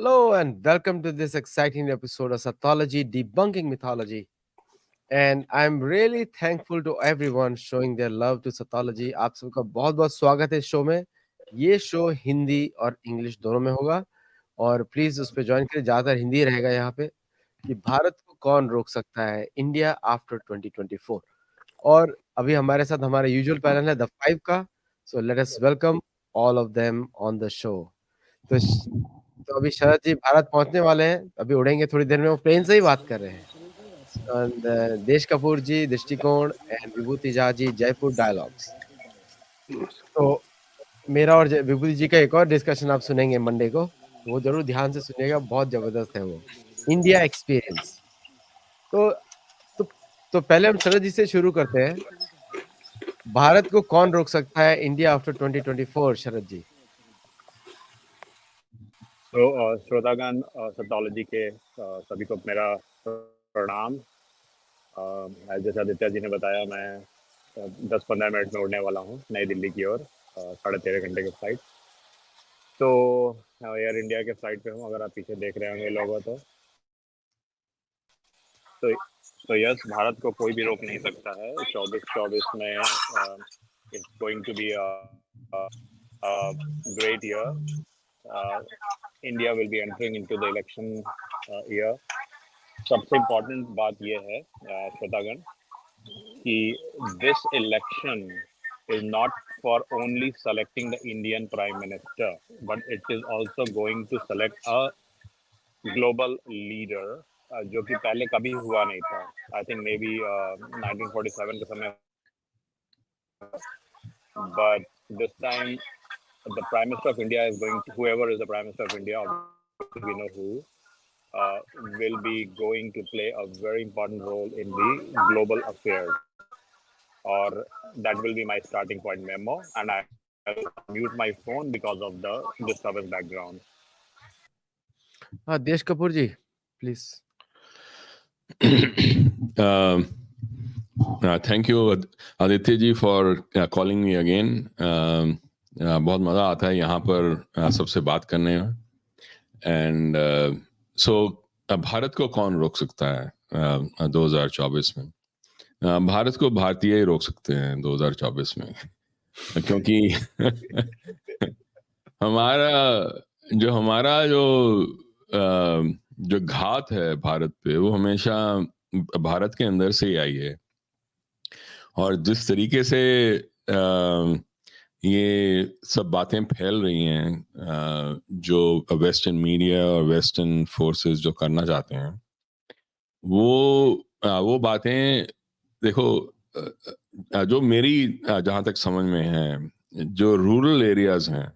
Hello and welcome to this exciting episode of Sattology debunking mythology. And I'm really thankful to everyone showing their love to Sattology. आप सबका बहुत बहुत स्वागत है इस show में. ये शो हिंदी और इंग्लिश दोनों में होगा और प्लीज उस पर ज्वाइन करें. ज्यादातर हिंदी रहेगा यहाँ पे कि भारत को कौन रोक सकता है इंडिया आफ्टर 2024. और अभी हमारे साथ हमारा यूजुअल पैनल है द फाइव का. So let us welcome all of them on the show. तो अभी शरद जी भारत पहुंचने वाले हैं, अभी उड़ेंगे थोड़ी देर में. वो प्लेन से ही बात कर रहे हैं. And, देश कपूर जी दृष्टिकोण एंड विभूति झा जी जयपुर डायलॉग्स. तो मेरा और विभूति जी का एक और डिस्कशन आप सुनेंगे मंडे को, वो जरूर ध्यान से सुनिएगा, बहुत जबरदस्त है वो. India experience. तो तो पहले हम शरद जी से शुरू करते हैं. भारत को कौन रोक सकता है इंडिया आफ्टर 2024? शरद जी. तो श्रोतागण सत्तोलॉजी के सभी को मेरा प्रणाम. जैसा आदित्य जी ने बताया, मैं 10-15 मिनट में उड़ने वाला हूँ नई दिल्ली की ओर, 13.5 घंटे की फ्लाइट. तो एयर इंडिया के फ्लाइट पे हूँ, अगर आप पीछे देख रहे होंगे लोगों तो यस, भारत को कोई भी रोक नहीं सकता है 24 में. It's going to be great year. India will be entering into the election year. सबसे इम्पोर्टेंट बात ये है श्रोतागण कि this election is not for only selecting the Indian Prime Minister, but it is also going to select a global leader, जो कि पहले कभी हुआ नहीं था. I think maybe 1947 के समय, but this time the Prime Minister of India is going to, whoever is the Prime Minister of India, we know who, will be going to play a very important role in the global affairs. Or that will be my starting point memo, and I will mute my phone because of the disturbance background. देश कपूर जी please. Thank you Aditya ji for calling me again. बहुत मज़ा आता है यहाँ पर सबसे बात करने में. एंड सो भारत को कौन रोक सकता है 2024 में? भारत को भारतीय ही रोक सकते हैं 2024 में, क्योंकि हमारा जो घात है भारत पे, वो हमेशा भारत के अंदर से ही आई है. और जिस तरीके से ये सब बातें फैल रही हैं, जो वेस्टर्न मीडिया और वेस्टर्न फोर्सेस जो करना चाहते हैं, वो बातें देखो, जो मेरी जहाँ तक समझ में है, जो रूरल एरियाज हैं,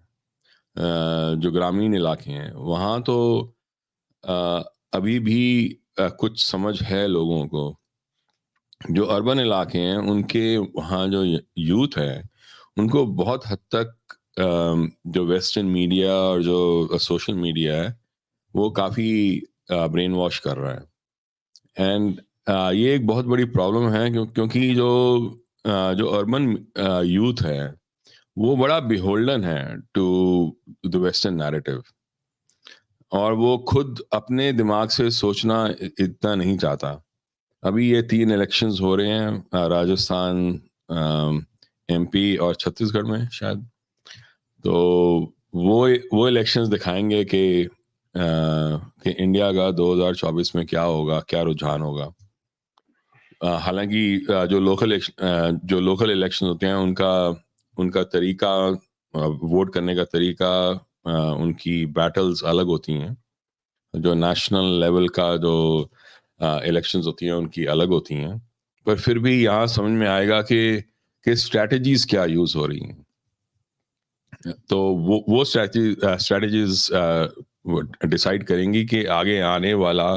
जो ग्रामीण इलाके हैं, वहाँ तो अभी भी कुछ समझ है लोगों को. जो अर्बन इलाके हैं, उनके वहाँ जो यूथ है, उनको बहुत हद तक जो वेस्टर्न मीडिया और जो सोशल मीडिया है, वो काफ़ी ब्रेन वॉश कर रहा है. एंड ये एक बहुत बड़ी प्रॉब्लम है, क्योंकि जो अर्बन यूथ है, वो बड़ा बिहोल्डन है टू द वेस्टर्न नैरेटिव, और वो खुद अपने दिमाग से सोचना इतना नहीं चाहता. अभी ये 3 इलेक्शंस हो रहे हैं, राजस्थान, एमपी और छत्तीसगढ़ में शायद. तो वो इलेक्शंस दिखाएंगे कि इंडिया का 2024 में क्या होगा, क्या रुझान होगा. हालांकि जो लोकल इलेक्शन होते हैं, उनका तरीका, वोट करने का तरीका, उनकी बैटल्स अलग होती हैं. जो नेशनल लेवल का जो इलेक्शंस होती हैं, उनकी अलग होती हैं. पर फिर भी यहाँ समझ में आएगा कि स्ट्रैटेजीज क्या यूज हो रही हैं. तो वो स्ट्रैटेजीज डिसाइड करेंगी कि आगे आने वाला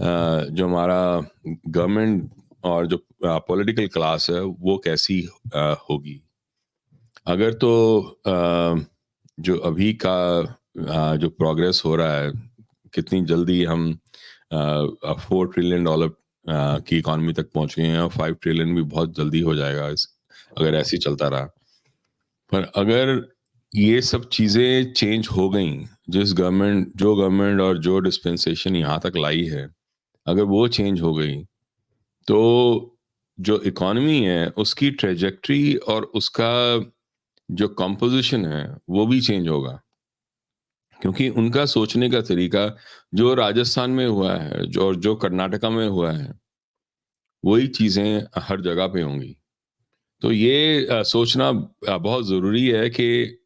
जो हमारा गवर्नमेंट और जो पॉलिटिकल क्लास है, वो कैसी होगी. अगर तो जो अभी का जो प्रोग्रेस हो रहा है, कितनी जल्दी हम $4 ट्रिलियन की इकॉनमी तक पहुंच गए हैं, और 5 ट्रिलियन भी बहुत जल्दी हो जाएगा अगर ऐसे ही चलता रहा. पर अगर ये सब चीज़ें चेंज हो गई। जो गवर्नमेंट और जो डिस्पेंसेशन यहाँ तक लाई है, अगर वो चेंज हो गई, तो जो इकोनॉमी है, उसकी ट्रैजेक्टरी और उसका जो कंपोज़िशन है, वो भी चेंज होगा। क्योंकि उनका सोचने का तरीका जो राजस्थान में हुआ है, जो कर्नाटका में हुआ है, वही चीज़ें हर जगह पे होंगी। तो ये सोचना बहुत ज़रूरी है कि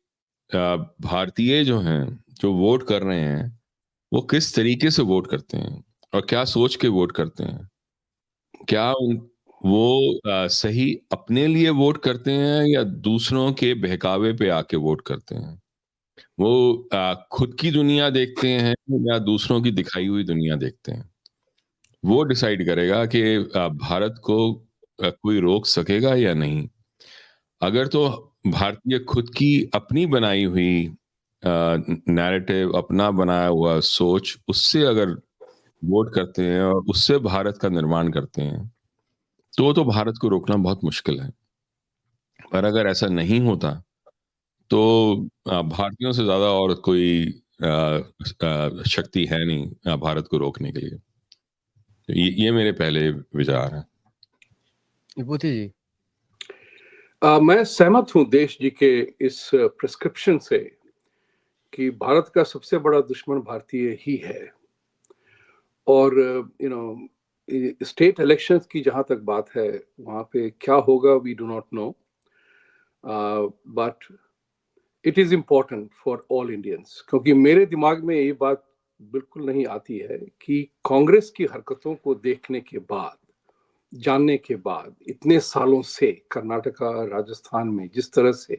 अ, भारतीय जो हैं, जो वोट कर रहे हैं, वो किस तरीके से वोट करते हैं और क्या सोच के वोट करते हैं। क्या वो सही अपने लिए वोट करते हैं या दूसरों के बहकावे पे आके वोट करते हैं। वो खुद की दुनिया देखते हैं या दूसरों की दिखाई हुई दुनिया देखते हैं। वो डिसाइड करेगा कि भारत को कोई रोक सकेगा या नहीं। अगर तो भारतीय खुद की अपनी बनाई हुई नैरेटिव, अपना बनाया हुआ सोच, उससे अगर वोट करते हैं और उससे भारत का निर्माण करते हैं, तो भारत को रोकना बहुत मुश्किल है। पर अगर ऐसा नहीं होता, तो भारतीयों से ज़्यादा और कोई शक्ति है नहीं भारत को रोकने के लिए। तो ये मेरे पहले विचार हैं। विभूति जी। मैं सहमत हूं देश जी के इस प्रिस्क्रिप्शन से कि भारत का सबसे बड़ा दुश्मन भारतीय ही है। और स्टेट इलेक्शंस की जहां तक बात है, वहां पे क्या होगा we do not know, but it is important for all Indians. क्योंकि मेरे दिमाग में ये बात बिल्कुल नहीं आती है कि कांग्रेस की हरकतों को देखने के बाद, जानने के बाद, इतने सालों से कर्नाटका राजस्थान में जिस तरह से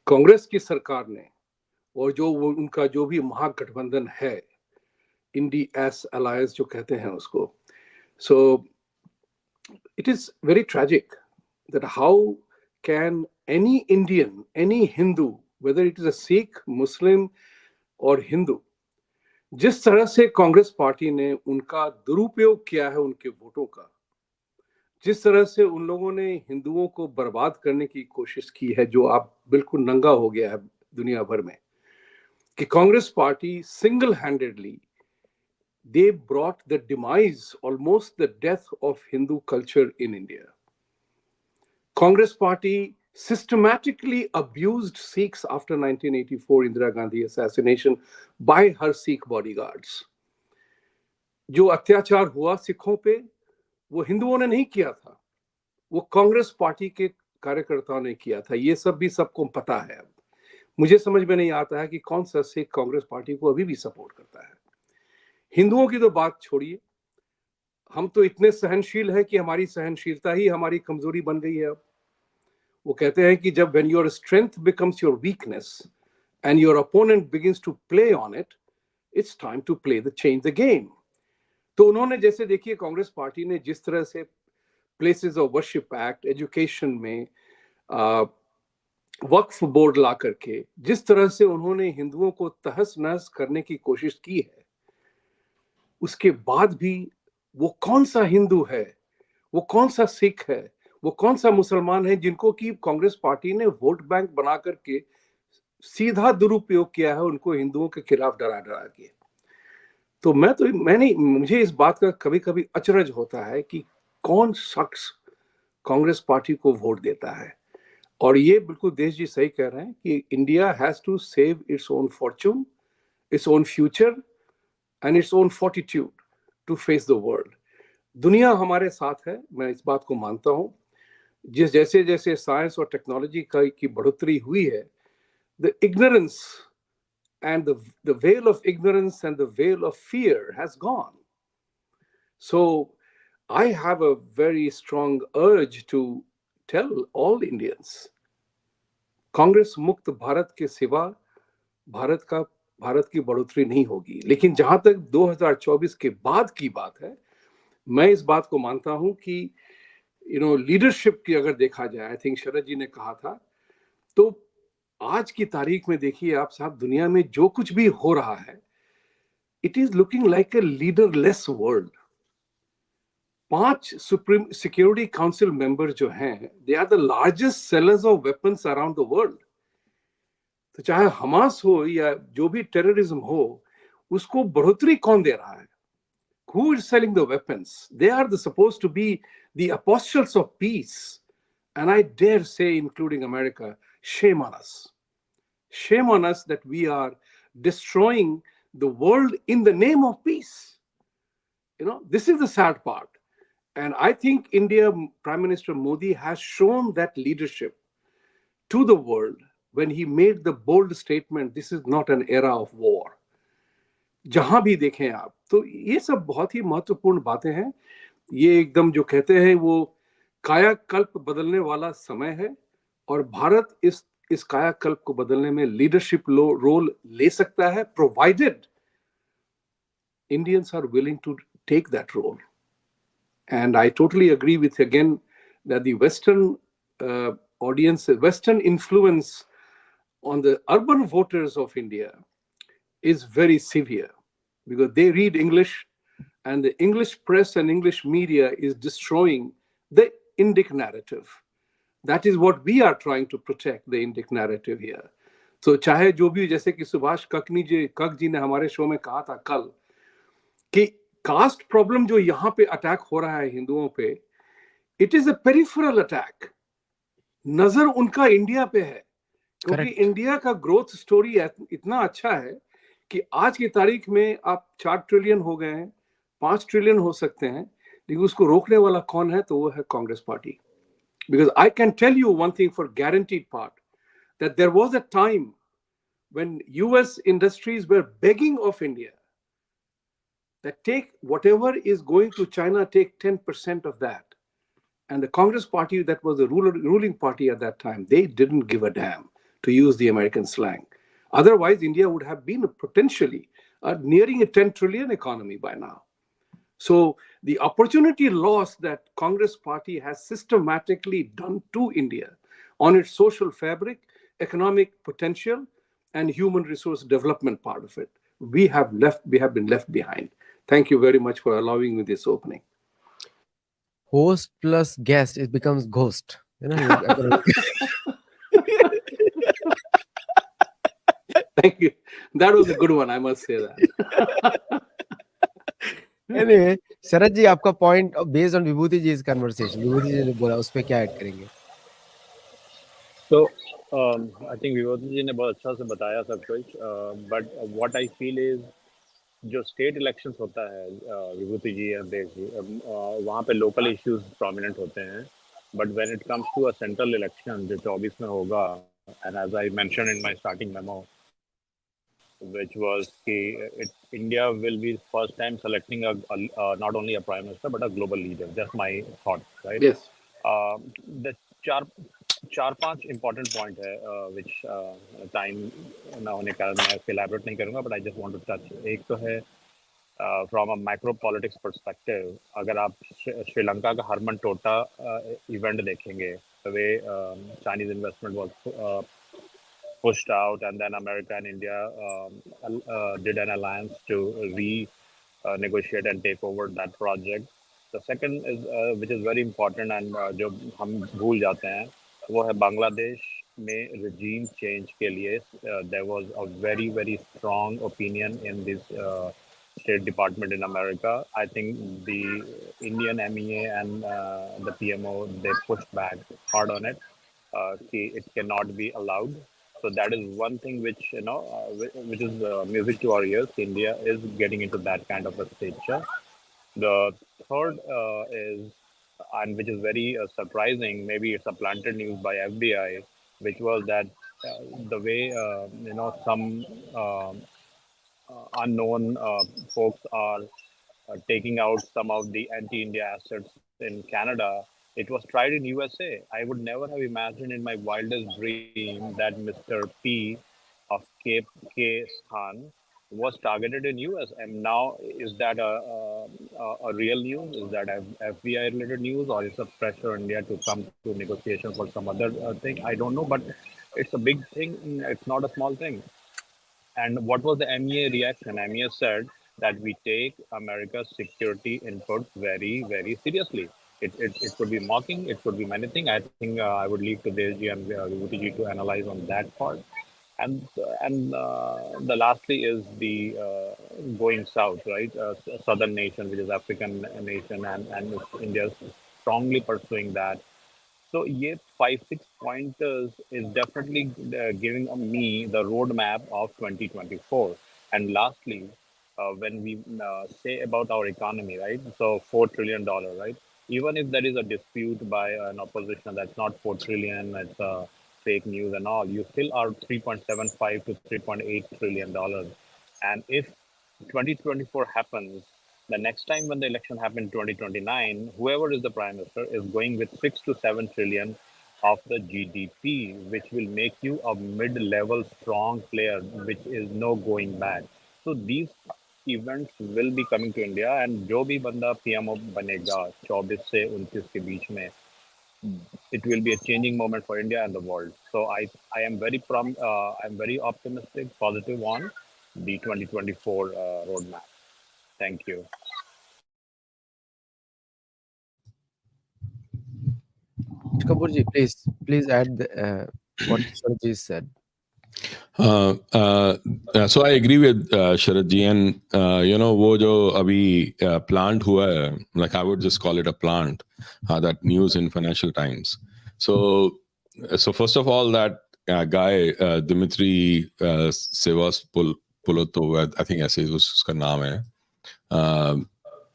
कांग्रेस की सरकार ने, और जो वो उनका जो भी महागठबंधन है, इंडी एस अलायंस जो कहते हैं उसको, so it is very tragic that how can any Indian, any Hindu, whether it is a Sikh, Muslim और हिंदू, जिस तरह से कांग्रेस पार्टी ने उनका दुरुपयोग किया है उनके वोटों का, जिस तरह से उन लोगों ने हिंदुओं को बर्बाद करने की कोशिश की है, जो आप बिल्कुल नंगा हो गया है दुनिया भर में, कि Congress party single handedly they brought the demise, almost the death of Hindu culture in India. Congress party systematically abused Sikhs after 1984 Indira Gandhi assassination by her Sikh bodyguards. जो अत्याचार हुआ सिखों पे, वो हिंदुओं ने नहीं किया था, वो कांग्रेस पार्टी के कार्यकर्ताओं ने किया था। ये सब भी सबको पता है। अब मुझे समझ में नहीं आता है कि कौन सा सिख कांग्रेस पार्टी को अभी भी सपोर्ट करता है। हिंदुओं की तो बात छोड़िए, हम तो इतने सहनशील हैं कि हमारी सहनशीलता ही हमारी कमजोरी बन गई है। अब वो कहते हैं कि जब when your strength becomes your weakness and your opponent begins to play on it, it's time to play the change the game. तो उन्होंने, जैसे देखिए कांग्रेस पार्टी ने जिस तरह से places of worship act, education में वक्फ बोर्ड ला करके जिस तरह से उन्होंने हिंदुओं को तहस नहस करने की कोशिश की है, उसके बाद भी वो कौन सा हिंदू है, वो कौन सा सिख है, वो कौन सा मुसलमान है जिनको कि कांग्रेस पार्टी ने वोट बैंक बना करके सीधा दुरुपयोग किया है, उनको हिंदुओं के खिलाफ डरा डरा के। तो मैंने मुझे इस बात का कभी कभी अचरज होता है कि कौन शख्स कांग्रेस पार्टी को वोट देता है। और ये बिल्कुल देश जी सही कह रहे हैं कि India has to save its own fortune, its own future and its own fortitude to face the world. दुनिया हमारे साथ है, मैं इस बात को मानता हूं। जैसे जैसे साइंस और टेक्नोलॉजी की बढ़ोतरी हुई है, the ignorance and the veil of ignorance and the veil of fear has gone. So I have a very strong urge to tell all Indians, Congress मुक्त भारत के सिवा भारत की बढ़ोतरी नहीं होगी। लेकिन जहां तक 2024 के बाद की बात है, मैं इस बात को मानता हूं कि लीडरशिप की अगर देखा जाए, आई थिंक शरद जी ने कहा था, तो आज की तारीख में देखिए आप साहब, दुनिया में जो कुछ भी हो रहा है, it is looking like a leaderless world. 5 supreme security council member जो हैं, they are the largest sellers of weapons around the world. तो चाहे हमास हो या जो भी टेररिज्म हो, उसको बढ़ोतरी कौन दे रहा है? Who is selling the weapons? They are supposed to be the apostles of peace. And I dare say, including America, shame on us. Shame on us that we are destroying the world in the name of peace. This is the sad part. And I think India, Prime Minister Modi has shown that leadership to the world when he made the bold statement, this is not an era of war. जहां भी देखें आप, तो ये सब बहुत ही महत्वपूर्ण बातें हैं। ये एकदम जो कहते हैं वो कायाकल्प बदलने वाला समय है, और भारत इस कायाकल्प को बदलने में लीडरशिप रोल ले सकता है, provided Indians are willing to take that role. And I totally agree with, again, that the Western audience, Western influence on the urban voters of India is very severe, because they read English, and the English press and English media is destroying the Indic narrative. That is what we are trying to protect, the Indic narrative here. So चाहे जो भी, जैसे कि सुभाष कक जी ने हमारे show में कहा था कल कि कास्ट प्रॉब्लम जो यहाँ पे अटैक हो रहा है हिंदुओं पे, it is a peripheral attack. नजर उनका इंडिया पे है, क्योंकि इंडिया का ग्रोथ स्टोरी इतना अच्छा है कि आज की तारीख में आप 4 ट्रिलियन हो गए हैं, 5 ट्रिलियन हो सकते हैं, लेकिन उसको रोकने वाला कौन है? तो वो है Congress party. Because I can tell you one thing for guaranteed part, that there was a time when US industries were begging of India that take whatever is going to China, take 10% of that. And the Congress party, that was the ruling party at that time, they didn't give a damn, to use the American slang. Otherwise, India would have been potentially nearing a 10 trillion economy by now. So the opportunity loss that Congress party has systematically done to India on its social fabric, economic potential, and human resource development part of it, we have been left behind. Thank you very much for allowing me this opening. Host plus guest, it becomes ghost. Thank you. That was a good one, I must say that. Anyway, शरद जी, आपका point based on विभूति जी इस conversation, विभूति जी ने बोला, उस पे क्या add करेंगे? तो I think विभूति जी ने बहुत अच्छा से बताया सब कुछ, but what I feel is जो स्टेट इलेक्शंस होता है, विभूति जी या देश जी, वहाँ पे लोकल इश्यूज प्रोमिनेंट होते हैं, but when it comes to a central election जो 24 में होगा, and as I mention in my starting memo, which was India will be first time selecting not only a prime minister but a global leader. Just my thought, right? Yes. The चार पांच important point है which time ना होने के कारण मैं elaborate नहीं करूँगा, but I just want to touch. एक तो है from a macro politics perspective, अगर आप श्रीलंका का हरमन टोटा event देखेंगे, the way Chinese investment was pushed out, and then America and India did an alliance to negotiate and take over that project. The second is which is very important and जो हम भूल जाते हैं वो है बांग्लादेश में regime change के लिए there was a very very strong opinion in this State Department in America. I think the Indian MEA and the PMO, they pushed back hard on it. It cannot be allowed. So that is one thing which which is music to our ears. India is getting into that kind of a stature. The third is, and which is very surprising, maybe it's a planted news by FBI, which was that the way some unknown folks are taking out some of the anti-India assets in Canada. It was tried in USA. I would never have imagined in my wildest dream that Mr. P of Cape K Sthan was targeted in US. And now, is that a real news? Is that FBI related news, or is it pressure on India to come to negotiation for some other thing? I don't know, but it's a big thing. It's not a small thing. And what was the MEA reaction? MEA said that we take America's security input very, very seriously. It could be mocking, it could be many things. I think I would leave to Deshji and Vibhuti ji to analyze on that part. And the lastly is the going south, right? Southern nation, which is African nation, and India is strongly pursuing that. So yeah, 5-6 pointers is definitely giving me the roadmap of 2024. And lastly, when we say about our economy, right? So $4 trillion, right? Even if there is a dispute by an opposition that's not 4 trillion, it's fake news and all, you still are 3.75 to $3.8 trillion. And if 2024 happens, the next time when the election happens in 2029, whoever is the prime minister is going with 6 to 7 trillion of the GDP, which will make you a mid-level strong player, which is no going back. So these events will be coming to India, and जो भी बंदा PMO बनेगा 24 से 29 के बीच में, it will be a changing moment for India and the world. So I am I'm very optimistic, positive on the 2024 roadmap. Thank you. Kapoorji, please add what Sharji said. So I agree with Sharad ji, and वो जो अभी plant हुआ है, like I would just call it a plant, that news in Financial Times. So first of all, that guy Dmitry Sevastopoulos, I think ऐसे उसका नाम है,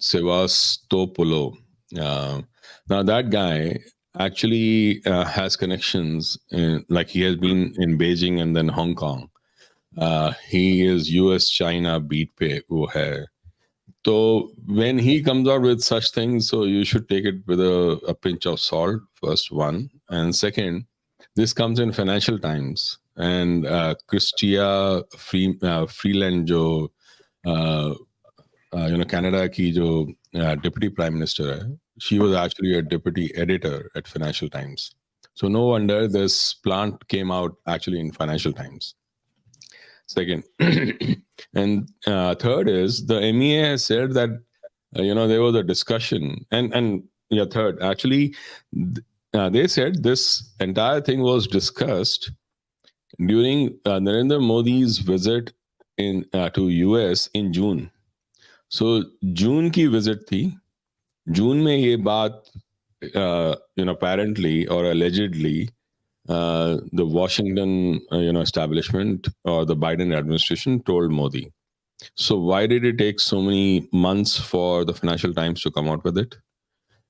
Sevastopoulos. Now that guy actually has connections like he has been in Beijing and then Hong Kong. He is US China beat pe wo hai. So when he comes out with such things, so you should take it with a pinch of salt, first one. And second, this comes in Financial Times. And Chrystia Freeland jo Canada ki jo deputy prime minister hai, she was actually a deputy editor at Financial Times. So no wonder this plant came out actually in Financial Times. Second, and third is the MEA has said that there was a discussion, and yeah, third actually they said this entire thing was discussed during Narendra Modi's visit to US in June. So June की visit थी. जून में ये बात apparently or allegedly the Washington establishment or the Biden administration told Modi. So why did it take so many months for the Financial Times to come out with it?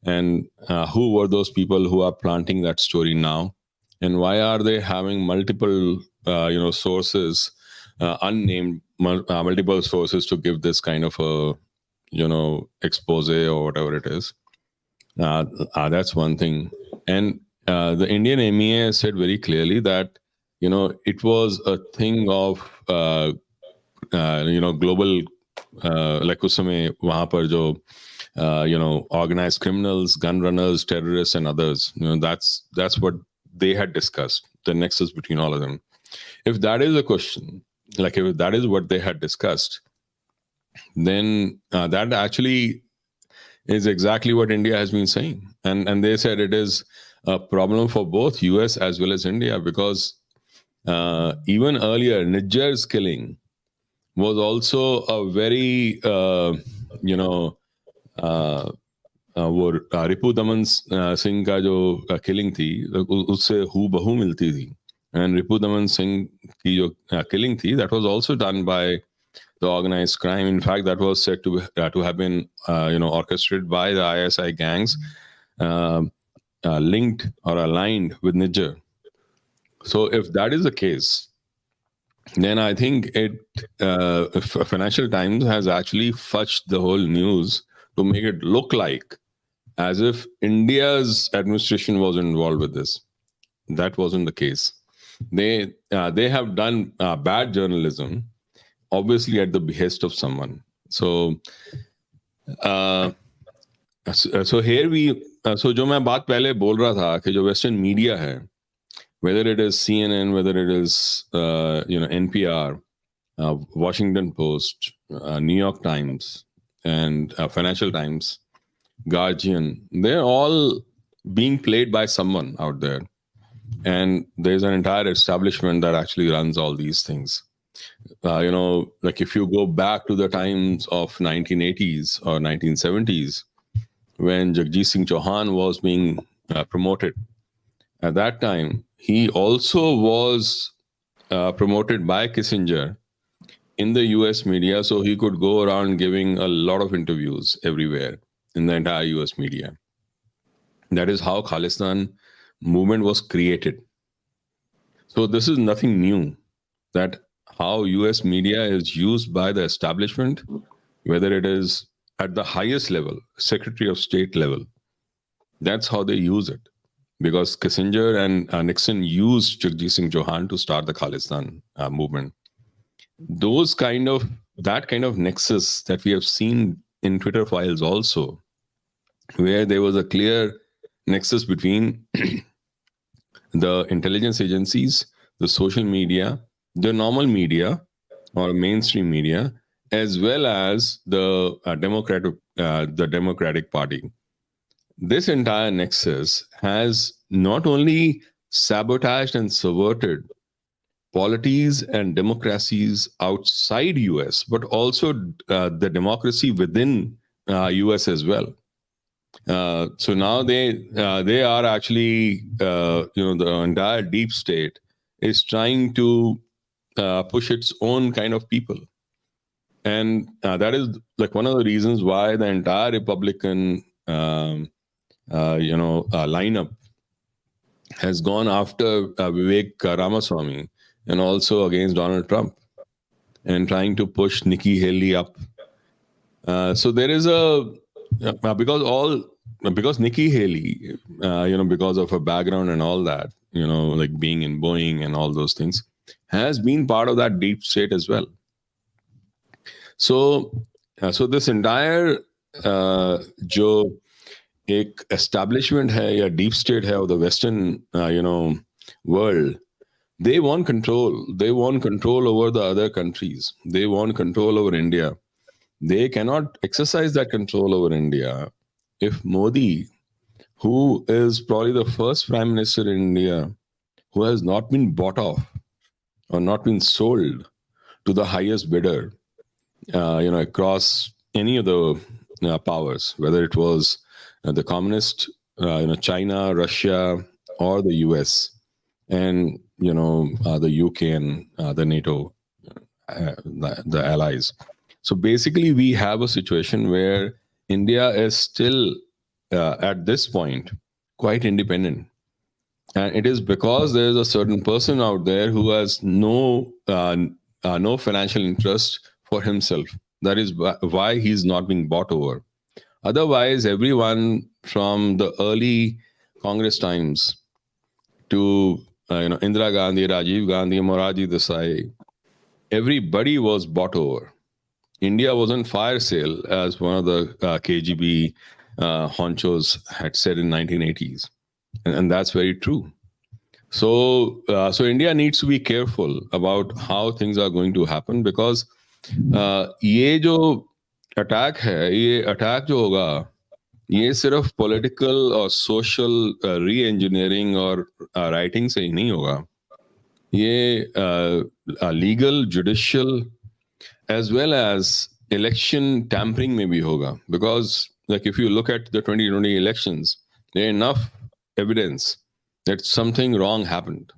And who were those people who are planting that story now? And why are they having multiple sources, unnamed multiple sources to give this kind of a expose or whatever it is? That's one thing. And the Indian MEA said very clearly that it was a thing of global, like उस समय वहाँ पर जो organized criminals, gun runners, terrorists, and others. That's what they had discussed, the nexus between all of them. If that is a question, like if that is what they had discussed, then that actually is exactly what India has been saying. And they said it is a problem for both US as well as India, because even earlier, Niger's killing was also a very, वो रिपु दमन सिंह का जो killing थी, उससे हूबहू मिलती थी. And Ripu Daman Singh की जो killing थी, that was also done by the organized crime. In fact, that was said to have been orchestrated by the ISI gangs, linked or aligned with Niger. So if that is the case, then I think Financial Times has actually fudged the whole news to make it look like as if India's administration was involved with this. That wasn't the case. They have done bad journalism, obviously at the behest of someone. So here we so जो मैं बात पहले बोल रहा था कि जो Western media है, whether it is CNN, whether it is NPR, Washington Post, New York Times, and Financial Guardian, they're all being played by someone out there. and there's an entire establishment that actually runs all these things. Like if you go back to the times of 1980s or 1970s, when Jagjit Singh Chauhan was being promoted, at that time, he also was promoted by Kissinger in the US media, so he could go around giving a lot of interviews everywhere in the entire US media. That is how Khalistan movement was created. So this is nothing new, that how US media is used by the establishment, whether it is at the highest level, Secretary of State level. That's how they use it. Because Kissinger and Nixon used Jagjit Singh Chauhan to start the Khalistan movement. That kind of nexus that we have seen in Twitter files also, where there was a clear nexus between the intelligence agencies, the social media, the normal media or mainstream media, as well as the Democratic Party. This entire nexus has not only sabotaged and subverted polities and democracies outside US, but also the democracy within US as well. So now they are actually, the entire deep state is trying to push its own kind of people. And that is like one of the reasons why the entire Republican lineup has gone after Vivek Ramaswamy and also against Donald Trump and trying to push Nikki Haley up. So there is because Nikki Haley, because of her background and all that, like being in Boeing and all those things, has been part of that deep state as well. So this entire जो एक establishment है या deep state है of the Western world, they want control. They want control over the other countries. They want control over India. They cannot exercise that control over India if Modi, who is probably the first prime minister in India who has not been bought off or not been sold to the highest bidder, across any of the powers, whether it was the communist, China, Russia, or the US, and the UK and the NATO, the allies. So basically, we have a situation where India is still, at this point, quite independent. And it is because there is a certain person out there who has no financial interest for himself. That is why he's not being bought over. Otherwise, everyone from the early Congress times to Indira Gandhi, Rajiv Gandhi, Morarji Desai, everybody was bought over. India was on fire sale, as one of the KGB honchos had said in 1980s. And that's very true. So India needs to be careful about how things are going to happen, because ये जो attack है, ये attack जो होगा, ये सिर्फ political और social री इंजीनियरिंग और राइटिंग से ही नहीं होगा. ये legal, judicial, as well as election tampering में भी होगा. Because like if you look at the 2020 elections, there is enough evidence that something wrong happened,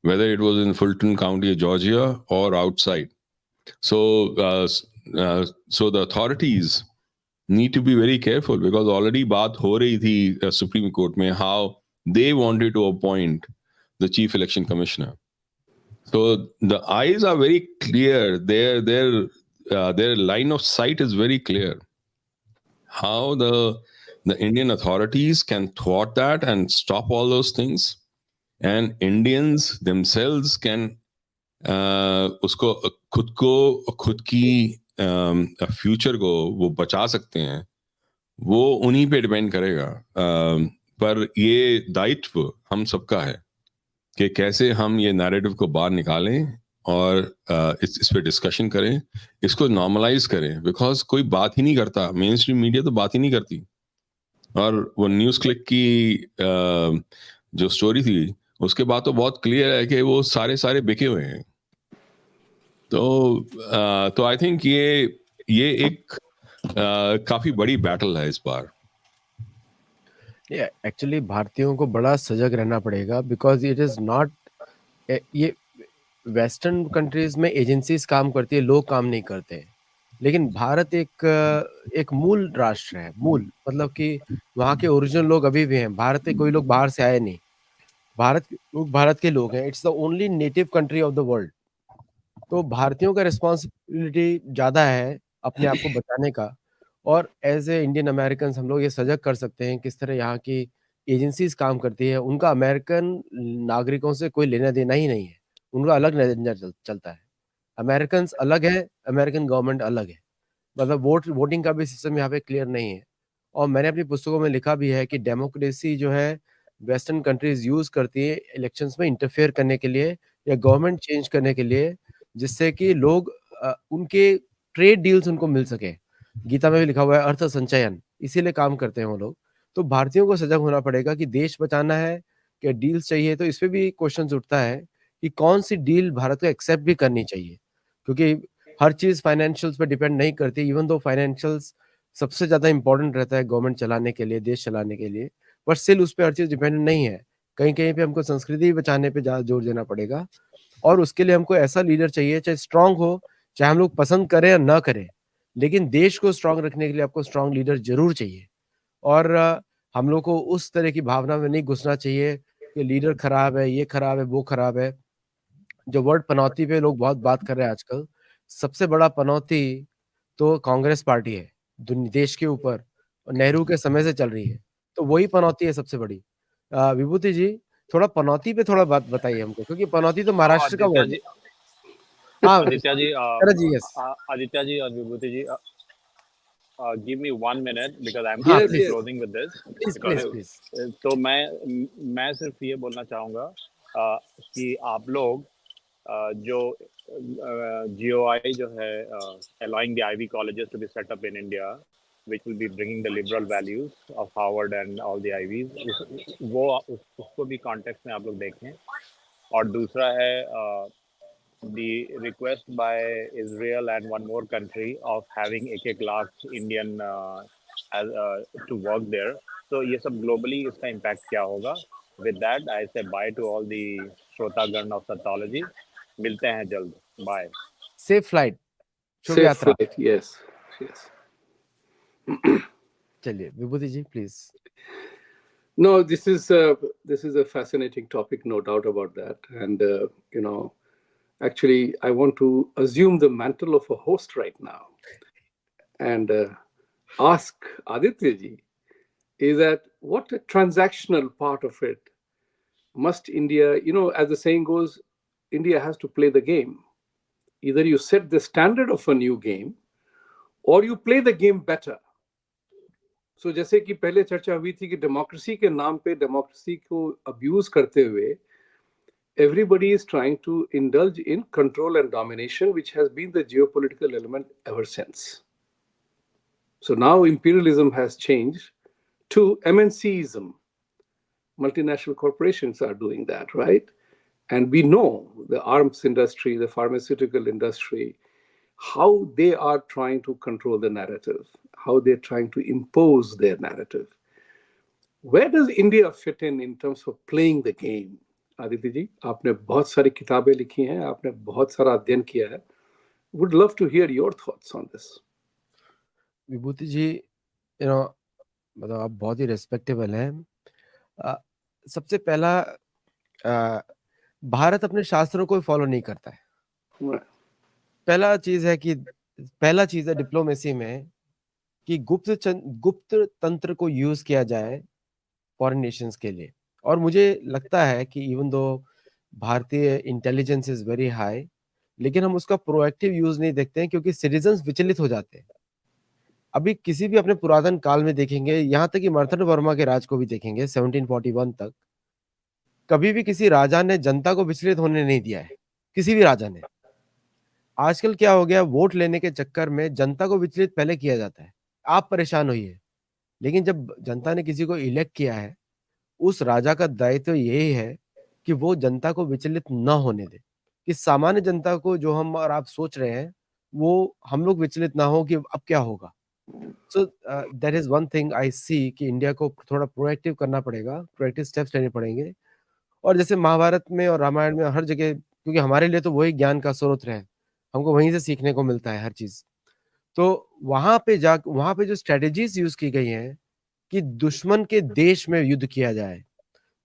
whether it was in Fulton County, Georgia, or outside. So the authorities need to be very careful, because already बात हो रही थी Supreme Court में how they wanted to appoint the chief election commissioner. So the eyes are very clear. Their line of sight is very clear. How the Indian authorities can thwart that and stop all those things, and Indians themselves can उसको खुद की future को वो बचा सकते हैं, वो उन्हीं पे डिपेंड करेगा. पर ये दायित्व हम सबका है कि कैसे हम ये नैरेटिव को बाहर निकालें और इस पे डिस्कशन करें, इसको नॉर्मलाइज करें. बिकॉज कोई बात ही नहीं करता, मेन स्ट्रीम मीडिया तो बात ही नहीं करती. और वो न्यूज़ क्लिक की जो स्टोरी थी, उसके बाद तो बहुत क्लियर है कि वो सारे बिके हुए हैं। तो आई थिंक ये एक काफी बड़ी बैटल है इस बार। ये एक्चुअली भारतीयों को बड़ा सजग रहना पड़ेगा, बिकॉज इट इज नॉट, ये वेस्टर्न कंट्रीज में एजेंसीज काम करती है, लोग काम नहीं करते। लेकिन भारत एक मूल राष्ट्र है, मूल मतलब कि वहाँ के ओरिजिनल लोग अभी भी हैं। भारत के कोई लोग बाहर से आए नहीं, भारत के लोग भारत के लोग हैं। It's the only native country of the world. तो भारतीयों का रिस्पॉन्सिबिलिटी ज़्यादा है अपने आप को बचाने का। और एज ए इंडियन अमेरिकन हम लोग ये सजग कर सकते हैं किस तरह यहाँ की एजेंसीज काम करती है। उनका अमेरिकन नागरिकों से कोई लेना देना ही नहीं है, उनका अलग नजरिया चलता है। अमेरिकन अलग है, अमेरिकन गवर्नमेंट अलग है। मतलब वोटिंग का भी सिस्टम यहाँ पे क्लियर नहीं है। और मैंने अपनी पुस्तकों में लिखा भी है कि डेमोक्रेसी जो है वेस्टर्न कंट्रीज यूज करती है इलेक्शंस में इंटरफेयर करने के लिए या गवर्नमेंट चेंज करने के लिए, जिससे कि लोग उनके ट्रेड डील्स उनको मिल सके। गीता में भी लिखा हुआ है अर्थ संचयन, इसीलिए काम करते हैं वो लोग। तो भारतीयों को सजग होना पड़ेगा कि देश बचाना है कि डील्स चाहिए। तो इस पे भी क्वेश्चन उठता है कि कौन सी डील भारत को एक्सेप्ट भी करनी चाहिए, क्योंकि हर चीज फाइनेंशियल्स पे डिपेंड नहीं करती। इवन दो फाइनेंशियल्स सबसे ज्यादा इंपॉर्टेंट रहता है गवर्नमेंट चलाने के लिए, देश चलाने के लिए, पर स्टिल उस पर हर चीज डिपेंडेंट नहीं है। कहीं कहीं पे हमको संस्कृति बचाने पे ज्यादा जोर देना पड़ेगा। और उसके लिए हमको ऐसा लीडर चाहिए, चाहे स्ट्रांग हो, चाहे हम लोग पसंद करें या ना करें, लेकिन देश को स्ट्रांग रखने के लिए आपको स्ट्रांग लीडर जरूर चाहिए। और हम लोग को उस तरह की भावना में नहीं घुसना चाहिए कि लीडर खराब है, ये खराब है, वो खराब है। जो वर्ड पनौती पे लोग बहुत बात कर रहे हैं आजकल, सबसे बड़ा पनौती तो कांग्रेस पार्टी है देश के ऊपर, और नेहरू के समय से चल रही है। तो वही पनौती है सबसे बड़ी। विभूति जी, थोड़ा पनौती पे थोड़ा बात बताइए हमको, क्योंकि पनौती तो महाराष्ट्र का आदित्य वर्ड है। जी, हाँ आदित्य जी, शरद जी, यस। आदित्य जी और विभूति जी, give me 1 minute because I'm हाँ Yes, quickly please, yes. closing with this please because please please. तो मैं सिर्फ ये बोलना चाहूँगा कि आप लोग जो GOI जो है allowing the Ivy colleges to be set up in India, which will be bringing the liberal values of Harvard and all the Ivies, उसको भी context में आप लोग देखें। और दूसरा है the request by Israel and one more country of having एक lakh Indian to work there. So ये सब globally इसका impact क्या होगा? With that, I say bye to all the श्रोतागण of Sattology. मिलते हैं जल्द. Bye. सेफ फ्लाइट, शुभ Safe यात्रा। flight. Yes, yes. चलिए विभूति जी please. No, this is a fascinating topic, no doubt about that. And actually, I want to assume the mantle of a host right now and ask Aditya ji, is that what a transactional part of it must India, as the saying goes, India has to play the game. Either you set the standard of a new game or you play the game better. So जैसे कि पहले चर्चा हुई थी कि democracy के नाम पे डेमोक्रेसी को अब्यूज करते हुए everybody is trying to indulge in control and domination, which has been the geopolitical element ever since. So now imperialism has changed to MNCism. Multinational corporations are doing that, right? And we know the arms industry, the pharmaceutical industry, how they are trying to control the narrative, how they're trying to impose their narrative. Where does India fit in terms of playing the game? Aditya ji, आपने बहुत सारी किताबें लिखी हैं, आपने बहुत सारा अध्ययन किया है. Would love to hear your thoughts on this. विभूति जी, मतलब आप बहुत ही रेस्पेक्टेबल हैं। अ, सबसे पहला, भारत अपने शास्त्रों को फॉलो नहीं करता है। Right. पहला चीज है डिप्लोमेसी में कि गुप्त तंत्र को यूज किया जाए फॉरेन नेशंस के लिए। और मुझे लगता है कि इवन दो भारतीय इंटेलिजेंस इज वेरी हाई, लेकिन हम उसका प्रोएक्टिव यूज नहीं देखते हैं, क्योंकि सिटीजन्स विचलित हो जाते हैं। अभी किसी भी अपने पुरातन काल में देखेंगे, यहाँ तक कि मर्तन वर्मा के राज को भी देखेंगे 1741 तक, कभी भी किसी राजा ने जनता को विचलित होने नहीं दिया है, किसी भी राजा ने। आजकल क्या हो गया, वोट लेने के चक्कर में जनता को विचलित पहले किया जाता है, आप परेशान होइए। लेकिन जब जनता ने किसी को इलेक्ट किया है, उस राजा का दायित्व यही है कि वो जनता को विचलित न होने दे, कि सामान्य जनता को जो हम और आप सोच रहे हैं वो हम लोग विचलित ना हो कि अब क्या होगा। So that is one thing I see कि इंडिया को थोड़ा प्रोएक्टिव करना पड़ेगा, प्रोएक्टिव स्टेप्स लेने पड़ेंगे। और जैसे महाभारत में और रामायण में हर जगह, क्योंकि हमारे लिए तो वही ज्ञान का स्रोत है, हमको वहीं से सीखने को मिलता है हर चीज। तो वहां पे जो स्ट्रेटेजीज यूज की गई हैं कि दुश्मन के देश में युद्ध किया जाए,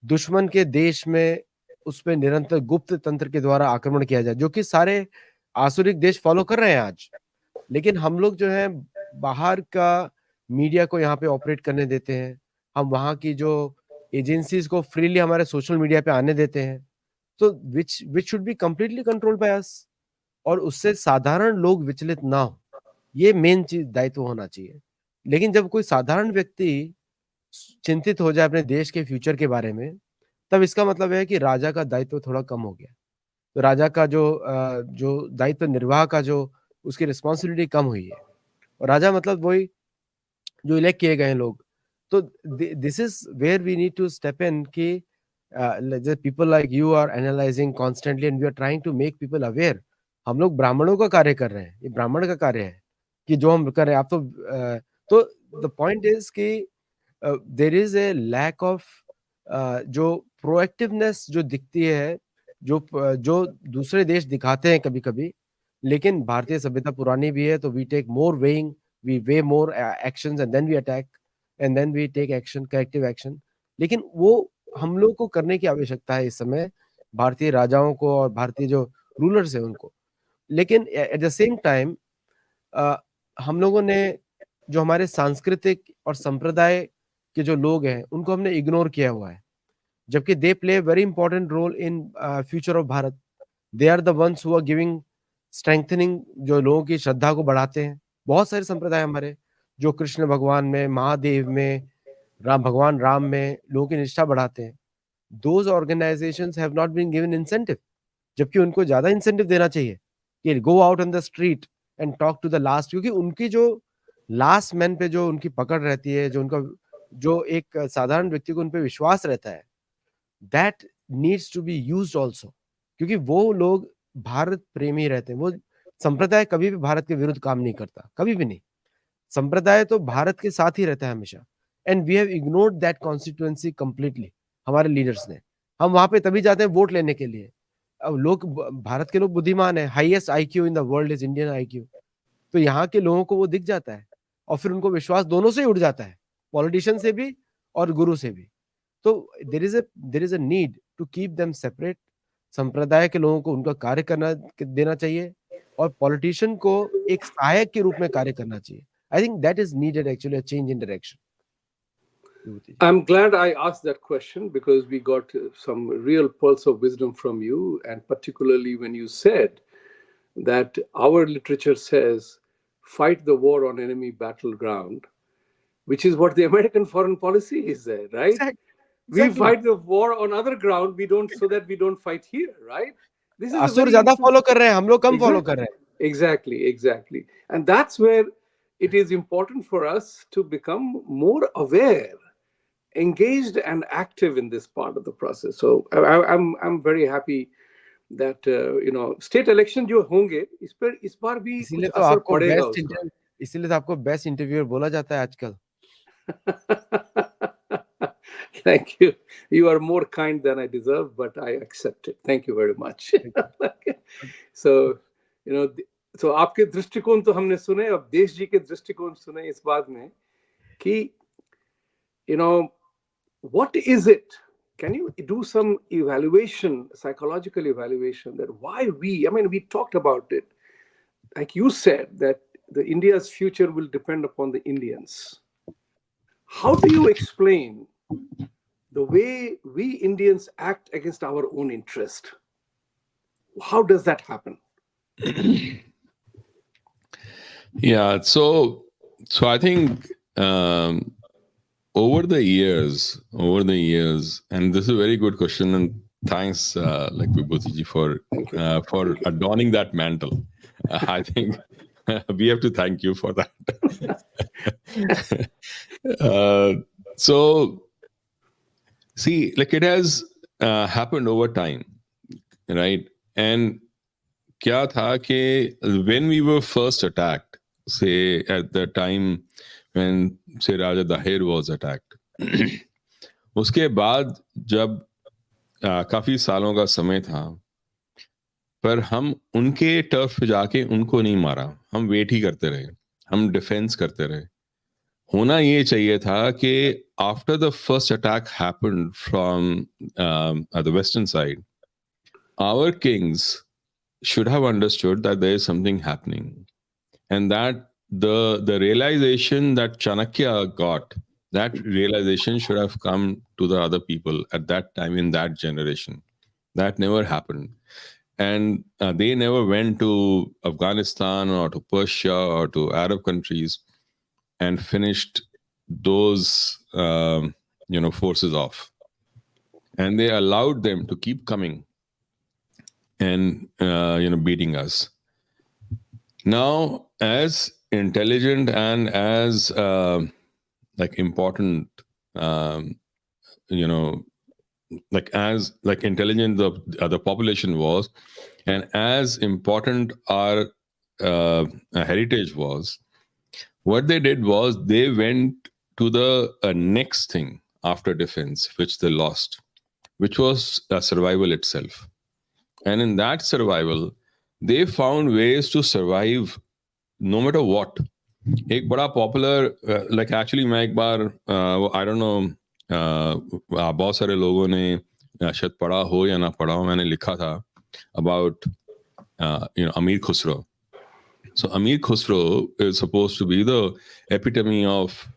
दुश्मन के देश में उस पे निरंतर गुप्त तंत्र के द्वारा आक्रमण किया जाए, जो कि सारे आसुरिक देश फॉलो कर रहे हैं आज। लेकिन हम लोग जो है बाहर का मीडिया को यहाँ पे ऑपरेट करने देते हैं, हम वहाँ की जो एजेंसीज को फ्रीली हमारे सोशल मीडिया पे आने देते हैं, तो which should be completely controlled by us. और उससे साधारण लोग विचलित ना हो, ये मेन चीज दायित्व होना चाहिए। लेकिन जब कोई साधारण व्यक्ति चिंतित हो जाए अपने देश के फ्यूचर के बारे में, तब इसका मतलब है कि राजा का दायित्व थोड़ा कम हो गया। तो राजा का जो दायित्व निर्वाह का जो उसकी रिस्पॉन्सिबिलिटी कम हुई है। और राजा मतलब वही जो इलेक्ट किए गए हैं लोग। तो this is where we need to step in कि people like you are analysing constantly and we are trying to make people aware. हम लोग ब्राह्मणों का कार्य कर रहे हैं, ये ब्राह्मण का कार्य है कि जो हम कर रहे हैं। आप तो द पॉइंट इज कि there is a lack of जो प्रोएक्टिवनेस जो दिखती है, जो दूसरे देश दिखाते हैं कभी कभी। लेकिन भारतीय सभ्यता पुरानी भी है, तो we take more weighing, we weigh more actions and then we attack and then we take action, corrective action. लेकिन वो हम लोग को करने की आवश्यकता है इस समय, भारतीय राजाओं को और भारतीय जो रूलर्स हैं उनको। लेकिन एट द सेम टाइम हम लोगों ने जो हमारे सांस्कृतिक और संप्रदाय के जो लोग हैं उनको हमने इग्नोर किया हुआ है, जबकि they play very important role in future of Bharat. They are the ones who are giving strengthening, जो लोगों की श्रद्धा को बढ़ाते हैं। बहुत सारे संप्रदाय हमारे जो कृष्ण भगवान में, महादेव में, भगवान राम में लोगों की निष्ठा बढ़ाते हैं। Those organisations have not been given incentive, जबकि उनको ज्यादा इंसेंटिव देना चाहिए कि go out on the street and talk to the last. क्योंकि उनकी जो लास्ट मैन पे जो उनकी पकड़ रहती है, जो उनका जो एक साधारण व्यक्ति को उन पे विश्वास रहता है, that needs to be used also. क्योंकि वो लोग भारत प्रेमी रहते हैं। वो संप्रदाय कभी भी भारत के विरुद्ध काम नहीं करता, कभी भी नहीं। संप्रदाय तो भारत के साथ ही रहता है हमेशा। And we have ignored that constituency completely, हमारे लीडर्स ने। हम वहां पे तभी जाते हैं वोट लेने के लिए। अब लोग, भारत के लोग बुद्धिमान है, highest IQ in the world is Indian IQ. तो यहाँ के लोगों को वो दिख जाता है और फिर उनको विश्वास दोनों से ही उड़ जाता है, पॉलिटिशियन से भी और गुरु से भी। तो there is a need to keep them separate. संप्रदाय के लोगों को उनका कार्य करना देना चाहिए और पॉलिटिशियन को एक सहायक के रूप में कार्य करना चाहिए। I think that is needed actually, a change in direction. I'm glad I asked that question because we got some real pulse of wisdom from you, and particularly when you said that our literature says fight the war on enemy battleground, which is what the American foreign policy is there, right? We Exactly. fight the war on other ground, we don't, so that we don't fight here, right? This is a असुर very ज्यादा follow कर रहे हैं, हम लोग कम follow कर रहे हैं। Exactly. And that's where it is important for us to become more aware, engaged and active in this part of the process. So I'm very happy that state election जो होंगे इस पर इस बार भी कुछ असर पड़ेगा उसका। इसीलिए तो आपको बेस्ट इंटरव्यूअर बोला जाता है आजकल। Thank you. You are more kind than I deserve, but I accept it. Thank you very much. So, so आपके दृष्टिकोण तो हमने सुने, अब देश जी के दृष्टिकोण सुने इस बात में कि, what is it? Can you do some evaluation, psychological evaluation, that why we talked about it. Like you said, that the India's future will depend upon the Indians. How do you explain the way we Indians act against our own interest? How does that happen? Yeah, so I think over the years, and this is a very good question, and thanks, like Vibhuti for adorning that mantle. I think we have to thank you for that. So, see, like it has happened over time, right? And kya tha ke when we were first attacked, say at the time when say Raja Dahir was attacked, उसके बाद जब काफी सालों का समय था, पर हम उनके टर्फ पे जाके उनको नहीं मारा, हम वेट ही करते रहे, हम डिफेंस करते रहे. होना ये चाहिए था कि after the first attack happened from the western side, our kings should have understood that there is something happening, and that the realization that Chanakya got, that realization should have come to the other people at that time in that generation. That never happened, and they never went to Afghanistan or to Persia or to Arab countries and finished those forces off, and they allowed them to keep coming and beating us. Now, as intelligent and as like important, as like intelligent the population was, and as important our heritage was, what they did was they went to the next thing after defense, which they lost, which was survival itself. And in that survival, they found ways to survive no matter what. एक बड़ा popular like actually मैं एक बार I don't know बहुत सारे लोगों ने शायद पढ़ा हो या ना पढ़ा हो, मैंने लिखा था अबाउट अमीर Khusro. So Amir Khusro is supposed to be the epitome of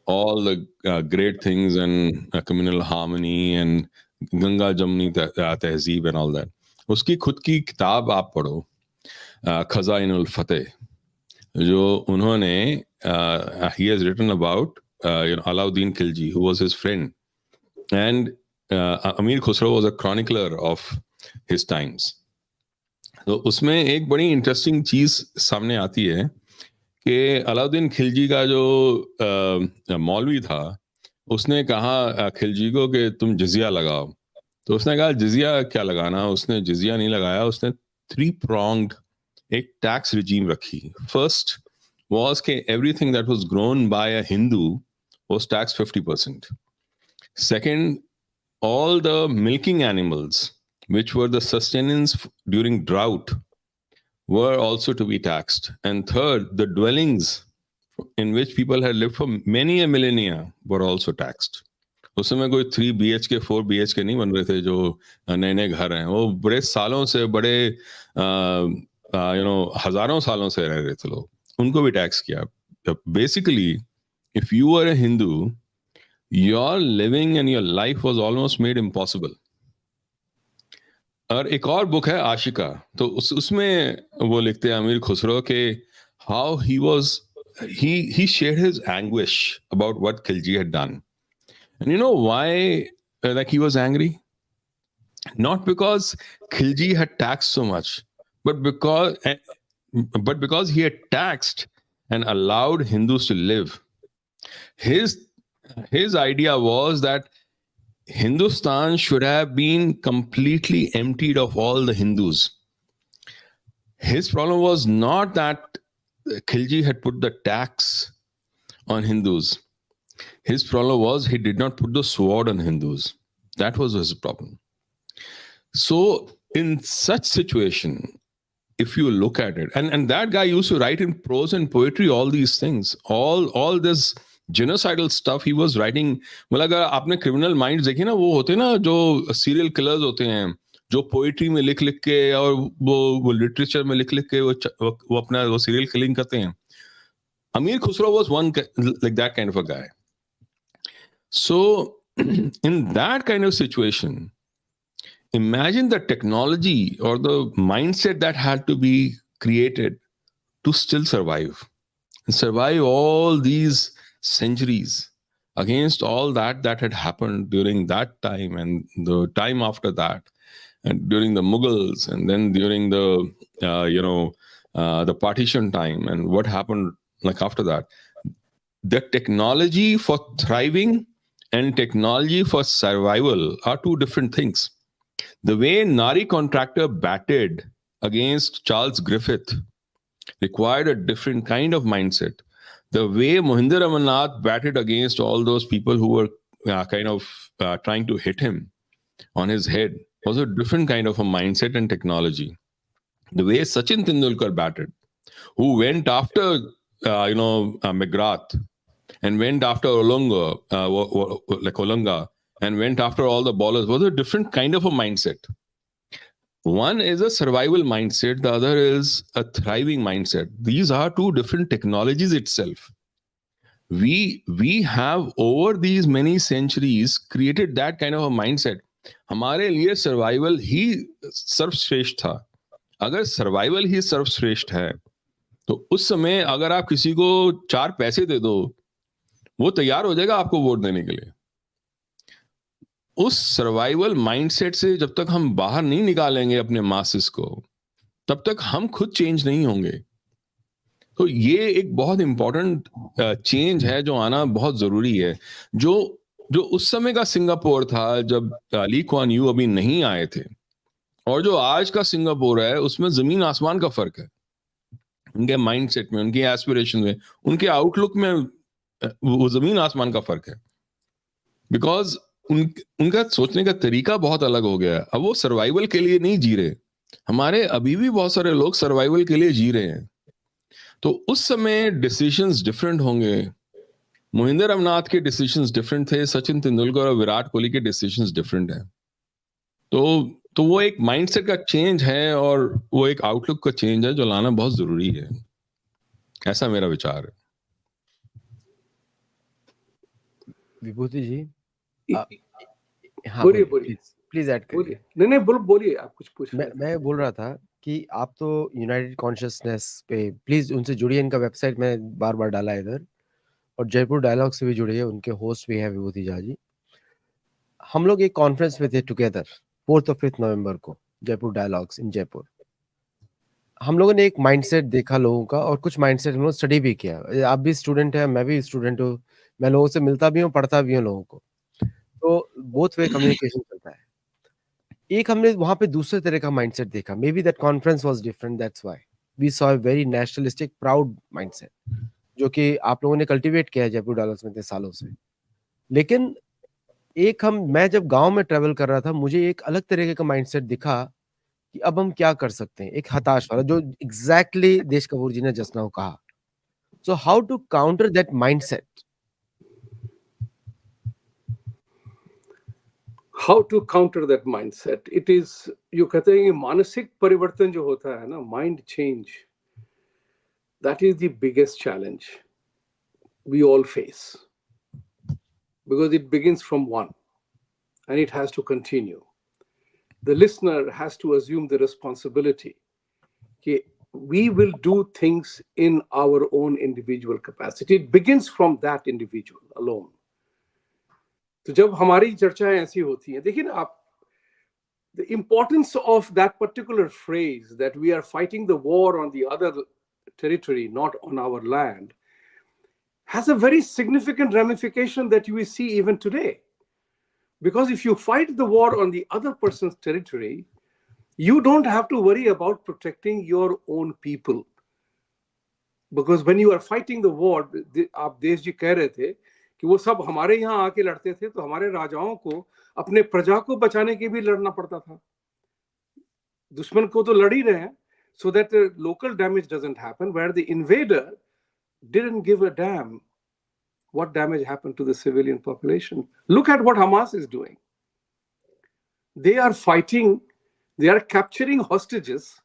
all the great things and communal harmony and Ganga Jamni Tehzeeb and all that. उसकी खुद की किताब आप पढ़ो, खजाइनुल फतेह, जो उन्होंने he has written about Alauddin Khilji, who was his friend, and Amir Khusro was a chronicler of his times. तो उसमें एक बड़ी इंटरेस्टिंग चीज सामने आती है कि अलाउद्दीन खिलजी का जो मौलवी था, उसने कहा खिलजी को कि तुम जिजिया लगाओ. तो उसने कहा जिजिया क्या लगाना, उसने जिजिया नहीं लगाया, उसने 3-pronged एक टैक्स रिजीम रखी. फर्स्ट was कि everything that was grown by a Hindu was taxed 50%. Second, all the milking animals, which were the sustenance during drought, were also to be taxed. And third, the dwellings in which people had lived for many a millennia were also taxed. उस समय कोई 3 BHK 4 BHK नहीं बन रहे थे जो नए नए घर हैं, वो बड़े सालों से, बड़े हजारों सालों से रह रहे थे लोग, उनको भी टैक्स किया. Basically, if you were a Hindu, your living and your life was almost made impossible. और एक और बुक है आशिका, तो उसमें वो लिखते हैं अमीर खुसरो के how he shared his anguish about what Khilji had done. And you know why like he was angry? Not because Khilji had taxed so much, but because he had taxed and allowed Hindus to live. His idea was that Hindustan should have been completely emptied of all the Hindus. His problem was not that Khilji had put the tax on Hindus. His problem was he did not put the sword on Hindus. That was his problem. So in such situation, if you look at it, and that guy used to write in prose and poetry all these things, all this genocidal stuff he was writing. मतलब अगर आपने criminal minds देखे ना, वो होते ना जो serial killers होते हैं, जो पोइट्री में लिख लिख के और वो लिटरेचर में लिख लिख के वो अपना वो सीरियल किलिंग करते हैं. Amir Khusro was one like that kind of a guy. So in that kind of situation, imagine the technology or the mindset that had to be created to still survive and survive all these centuries against all that had happened during that time and the time after that, and during the Mughals, and then during the the partition time, and what happened like after that. The technology for thriving and technology for survival are two different things. The way Nari Contractor batted against Charles Griffith required a different kind of mindset. The way Mohinder Amarnath batted against all those people who were trying to hit him on his head was a different kind of a mindset and technology. The way Sachin Tendulkar batted, who went after McGrath and went after Olunga, and went after all the ballers, was a different kind of a mindset. One is a survival mindset, the other is a thriving mindset. These are two different technologies itself. We have over these many centuries created that kind of a mindset. हमारे लिए survival ही सर्वश्रेष्ठ था. अगर survival ही सर्वश्रेष्ठ है तो उस समय अगर आप किसी को 4 पैसे दे दो, वो तैयार हो जाएगा आपको वोट देने के लिए. उस सर्वाइवल माइंडसेट से जब तक हम बाहर नहीं निकालेंगे अपने मासेस को, तब तक हम खुद चेंज नहीं होंगे. तो ये एक बहुत इंपॉर्टेंट चेंज है जो आना बहुत जरूरी है. जो उस समय का सिंगापुर था जब ली कुआन यू अभी नहीं आए थे, और जो आज का सिंगापुर है, उसमें जमीन आसमान का फर्क है. उनके माइंडसेट में, उनकी एस्पिरेशन में, उनके आउटलुक में वो जमीन आसमान का फर्क है. बिकॉज उनका सोचने का तरीका बहुत अलग हो गया है. अब वो सर्वाइवल के लिए नहीं जी रहे. हमारे अभी भी बहुत सारे लोग सर्वाइवल के लिए जी रहे हैं. तो उस समय डिसीजंस डिफरेंट होंगे. मोहिंदर अमरनाथ के डिसीजंस डिफरेंट थे, सचिन तेंदुलकर और विराट कोहली के डिसीजंस डिफरेंट हैं. तो वो एक माइंडसेट का चेंज है और वो एक आउटलुक का चेंज है जो लाना बहुत जरूरी है. ऐसा मेरा विचार है. विभूति जी, हाँ बोलिए प्लीज ऐड करिए. नहीं बोलिए, आप कुछ पूछ रहे थे. मैं बोल रहा था कि आप तो यूनाइटेड कॉन्शियसनेस पे प्लीज उनसे जुड़िए. इनका वेबसाइट में बार बार डाला है इधर, और जयपुर डायलॉग से भी जुड़िए. उनके होस्ट भी है विभूति झा जी. हम लोग एक कॉन्फ्रेंस में थे टुगेदर 4th और 5th नवंबर को, जयपुर डायलॉग्स इन जयपुर. हम लोगों ने एक माइंडसेट देखा लोगों का, और कुछ माइंडसेट हम लोग स्टडी भी किया. आप भी स्टूडेंट हैं, मैं भी स्टूडेंट हूँ, मैं लोगों से मिलता भी हूँ, पढ़ता भी हूँ लोगों को. तो बोथ वे कम्युनिकेशन चलता है. एक हमने वहां पे दूसरे तरह का माइंडसेट देखा. Maybe that conference was different, that's why we saw a very nationalistic proud mindset, जो कि आप लोगों ने कल्टीवेट किया है जयपुर डायलॉग्स में इतने सालों से. लेकिन मैं जब गांव में ट्रेवल कर रहा था, मुझे एक अलग तरीके का माइंडसेट दिखा कि अब हम क्या कर सकते हैं. एक हताश वाला, जो एग्जैक्टली देश कपूर जी ने जस्ट नाउ कहा. So how to counter that mindset? How to counter that mindset? It is, you कहते हैं मानसिक परिवर्तन जो होता है ना, mind change, that is the biggest challenge we all face, because it begins from one and it has to continue. The listener has to assume the responsibility that we will do things in our own individual capacity. It begins from that individual alone. तो जब हमारी चर्चाएं ऐसी होती हैं, देखिए ना आप, the importance of that particular phrase that we are fighting the war on the other territory, not on our land, has a very significant ramification that we see even today. Because if you fight the war on the other person's territory, you don't have to worry about protecting your own people. Because when you are fighting the war, आप देश जी कह रहे थे कि वो सब हमारे यहाँ आके लड़ते थे, तो हमारे राजाओं को अपने प्रजा को बचाने के भी लड़ना पड़ता था. दुश्मन को तो लड़ ही रहे हैं, so that the local damage doesn't happen, where the invader didn't give a damn what damage happened to the civilian population. Look at what Hamas is doing. They are fighting, they are capturing hostages.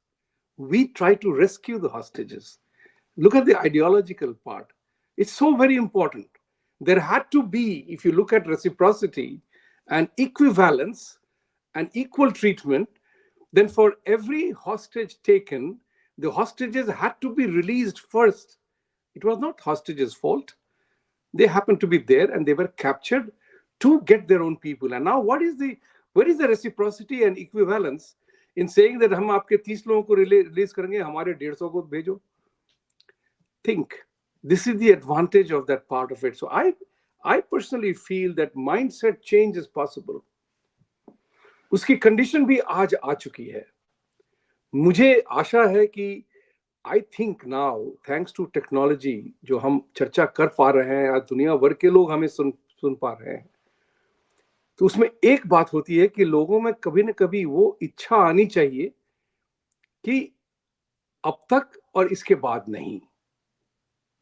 We try to rescue the hostages. Look at the ideological part. It's so very important. There had to be, if you look at reciprocity and equivalence and equal treatment, then for every hostage taken, the hostages had to be released first. It was not hostages' fault. They happened to be there and they were captured to get their own people. And now where is the reciprocity and equivalence in saying that हम आपके 30 लोगों को release करेंगे, हमारे 150 को भेजो? Think. This is the advantage of that part of it. So I personally feel that mindset change is possible. उसकी condition भी आज आ चुकी है. मुझे आशा है कि I think now thanks to technology जो हम चर्चा कर पा रहे हैं, आज दुनिया भर के लोग हमें सुन पा रहे हैं, तो उसमें एक बात होती है कि लोगों में कभी न कभी वो इच्छा आनी चाहिए कि अब तक और इसके बाद नहीं.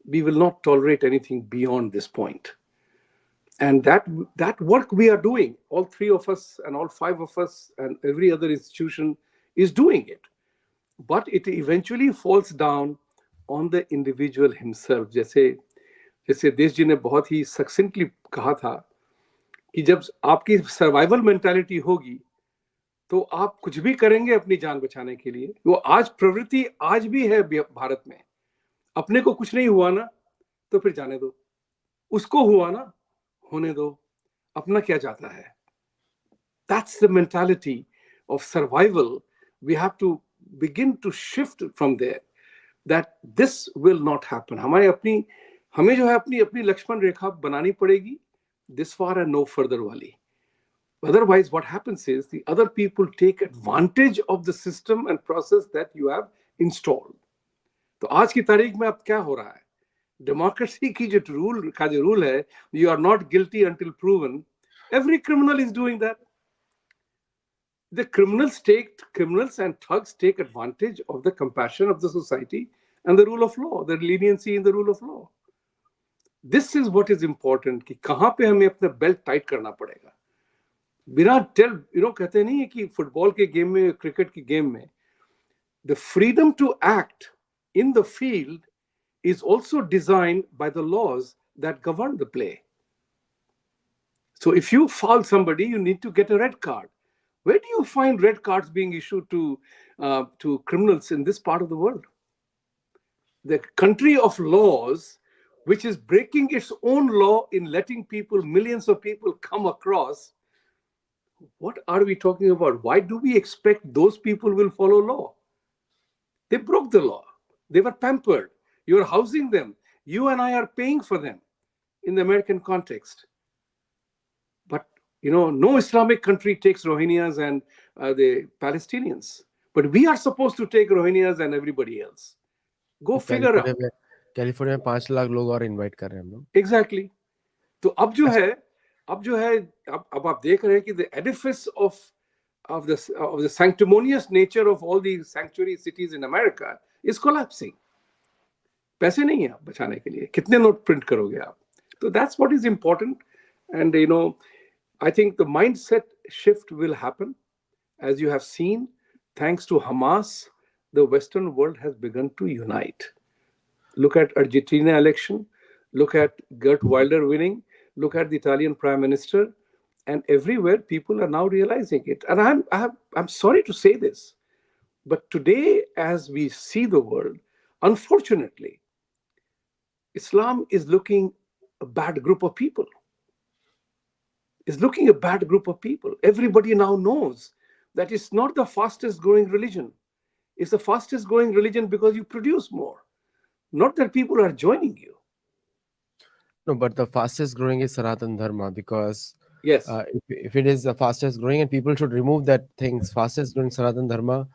We will not tolerate anything beyond this point. And that work we are doing, all three of us and all five of us and every other institution is doing it. But it eventually falls down on the individual himself. जैसे देश जी ने बहुत ही succinctly कहा था कि जब आपकी survival mentality होगी तो आप कुछ भी करेंगे अपनी जान बचाने के लिए. वो आज प्रवृत्ति आज भी है भारत में. अपने को कुछ नहीं हुआ ना तो फिर जाने दो, उसको हुआ ना होने दो, अपना क्या जाता है. That's the mentality of survival. We have to begin to shift from there, that this will not happen. हमें जो है अपनी लक्ष्मण रेखा बनानी पड़ेगी, this far and no further वाली. Otherwise what happens is the other people take advantage of the system and process that you have installed. तो आज की तारीख में अब क्या हो रहा है, डेमोक्रेसी की जो रूल है, you are not guilty until proven. Every criminal is doing that. The criminals and thugs take advantage of the compassion of the society and the rule of law, the leniency in the rule of law. This is what is important, कि कहाँ पे हमें अपना belt tight करना पड़ेगा. बिना कहते नहीं है कि फुटबॉल के गेम में, क्रिकेट के गेम में, the freedom to act in the field is also designed by the laws that govern the play. So if you foul somebody, you need to get a red card. Where do you find red cards being issued to criminals in this part of the world? The country of laws, which is breaking its own law in letting millions of people come across. What are we talking about? Why do we expect those people will follow law? They broke the law. They were pampered. You are housing them. You and I are paying for them in the American context. But, no Islamic country takes Rohingyas and the Palestinians. But we are supposed to take Rohingyas and everybody else. Go figure out. California में 5 लाख लोग और invite कर रहे हैं हम लोग. Exactly. तो अब जो है अब आप देख रहे हैं कि the edifice of the sanctimonious nature of all these sanctuary cities in America is collapsing. पैसे नहीं है आप बचाने के लिए, कितने नोट प्रिंट करोगे आप. So that's what is important. And I think the mindset shift will happen. As you have seen, thanks to Hamas, the Western world has begun to unite. Look at Argentina election, look at Gert Wilder winning, look at the Italian Prime Minister, and everywhere people are now realizing it. And I'm sorry to say this, but today, as we see the world, unfortunately, Islam is looking a bad group of people. Everybody now knows that it's not the fastest growing religion. It's the fastest growing religion because you produce more, not that people are joining you. No, but the fastest growing is Sanatan Dharma, because Yes. If it is the fastest growing, and people should remove that things, fastest growing Sanatan Dharma,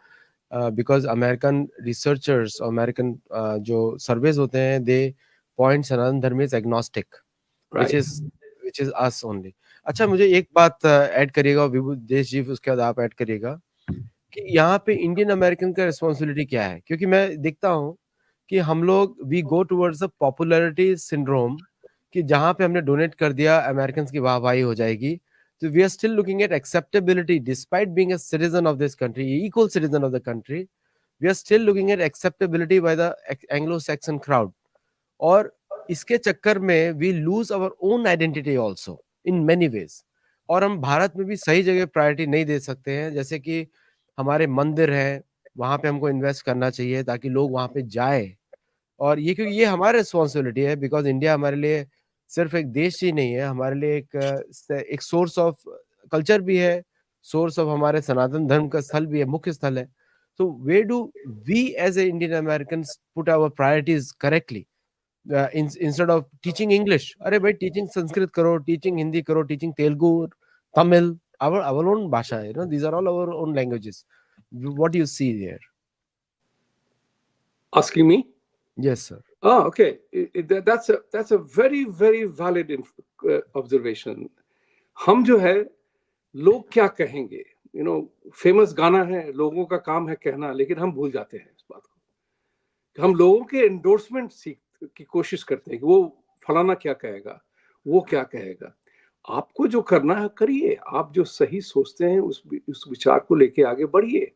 because American researchers, American जो surveys होते हैं, they point Sanatan Dharma is agnostic, Right. which is us only. अच्छा, मुझे एक बात add करिएगा विभुदेश जी, उसके बाद आप ऐड करिएगा कि यहाँ पे इंडियन अमेरिकन का रिस्पॉन्सिबिलिटी क्या है. क्योंकि मैं देखता हूँ कि हम लोग we go towards the popularity syndrome, कि जहां पे हमने डोनेट कर दिया अमेरिकन की वाहवाही हो जाएगी. तो we are still looking at acceptability despite being a citizen of this country, equal citizen of the country. We are still looking at acceptability by the Anglo Saxon crowd. और इसके चक्कर में we lose our own identity also in many ways. और हम भारत में भी सही जगह प्रायोरिटी नहीं दे सकते हैं. जैसे कि हमारे मंदिर हैं, वहां पे हमको इन्वेस्ट करना चाहिए ताकि लोग वहां पे जाए. और ये क्योंकि ये हमारी रिस्पॉन्सिबिलिटी है, बिकॉज इंडिया हमारे लिए सिर्फ एक देश ही नहीं है, हमारे लिए एक सोर्स ऑफ कल्चर भी है, सोर्स ऑफ हमारे सनातन धर्म का स्थल भी है, मुख्य स्थल है. तो way do we as a Indian American put our priorities correctly, instead of teaching English, अरे भाई teaching Sanskrit करो, teaching Hindi करो, teaching Telugu, Tamil, our own bhasha. These are all our own languages. What do you see there? Asking me? Yes, sir. Oh, okay. That's a very very valid observation. हम जो है लोग क्या कहेंगे, famous गाना है, लोगों का काम है कहना, लेकिन हम भूल जाते हैं इस बात को। हम लोगों के एंडोर्समेंट की कोशिश करते हैं कि वो फलाना क्या कहेगा, वो क्या कहेगा। आपको जो करना है करिए, आप जो सही सोचते हैं उस विचार को लेके आगे बढ़िए।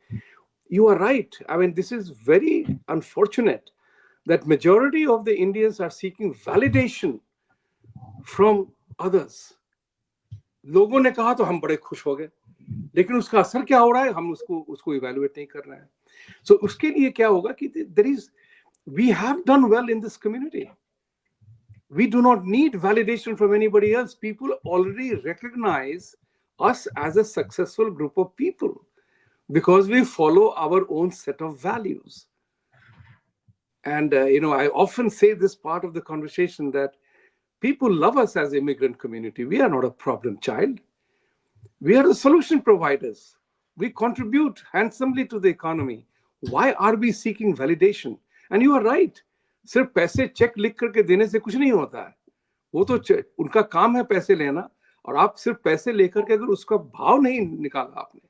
You are right. I mean, this is very unfortunate that majority of the Indians are seeking validation from others. लोगों ने कहा तो हम बड़े खुश हो गए, लेकिन उसका असर क्या हो रहा है हम उसको इवैल्यूएट नहीं कर रहे हैं। सो उसके लिए क्या होगा कि we have done well in this community. We do not need validation from anybody else. People already recognize us as a successful group of people because we follow our own set of values. And I often say this part of the conversation that people love us as immigrant community. We are not a problem child. We are the solution providers. We contribute handsomely to the economy. Why are we seeking validation? And you are right. सिर्फ पैसे check लिख करके देने से कुछ नहीं होता है। वो तो उनका काम है पैसे लेना, और आप सिर्फ पैसे लेकर के अगर उसका भाव नहीं निकाला आपने,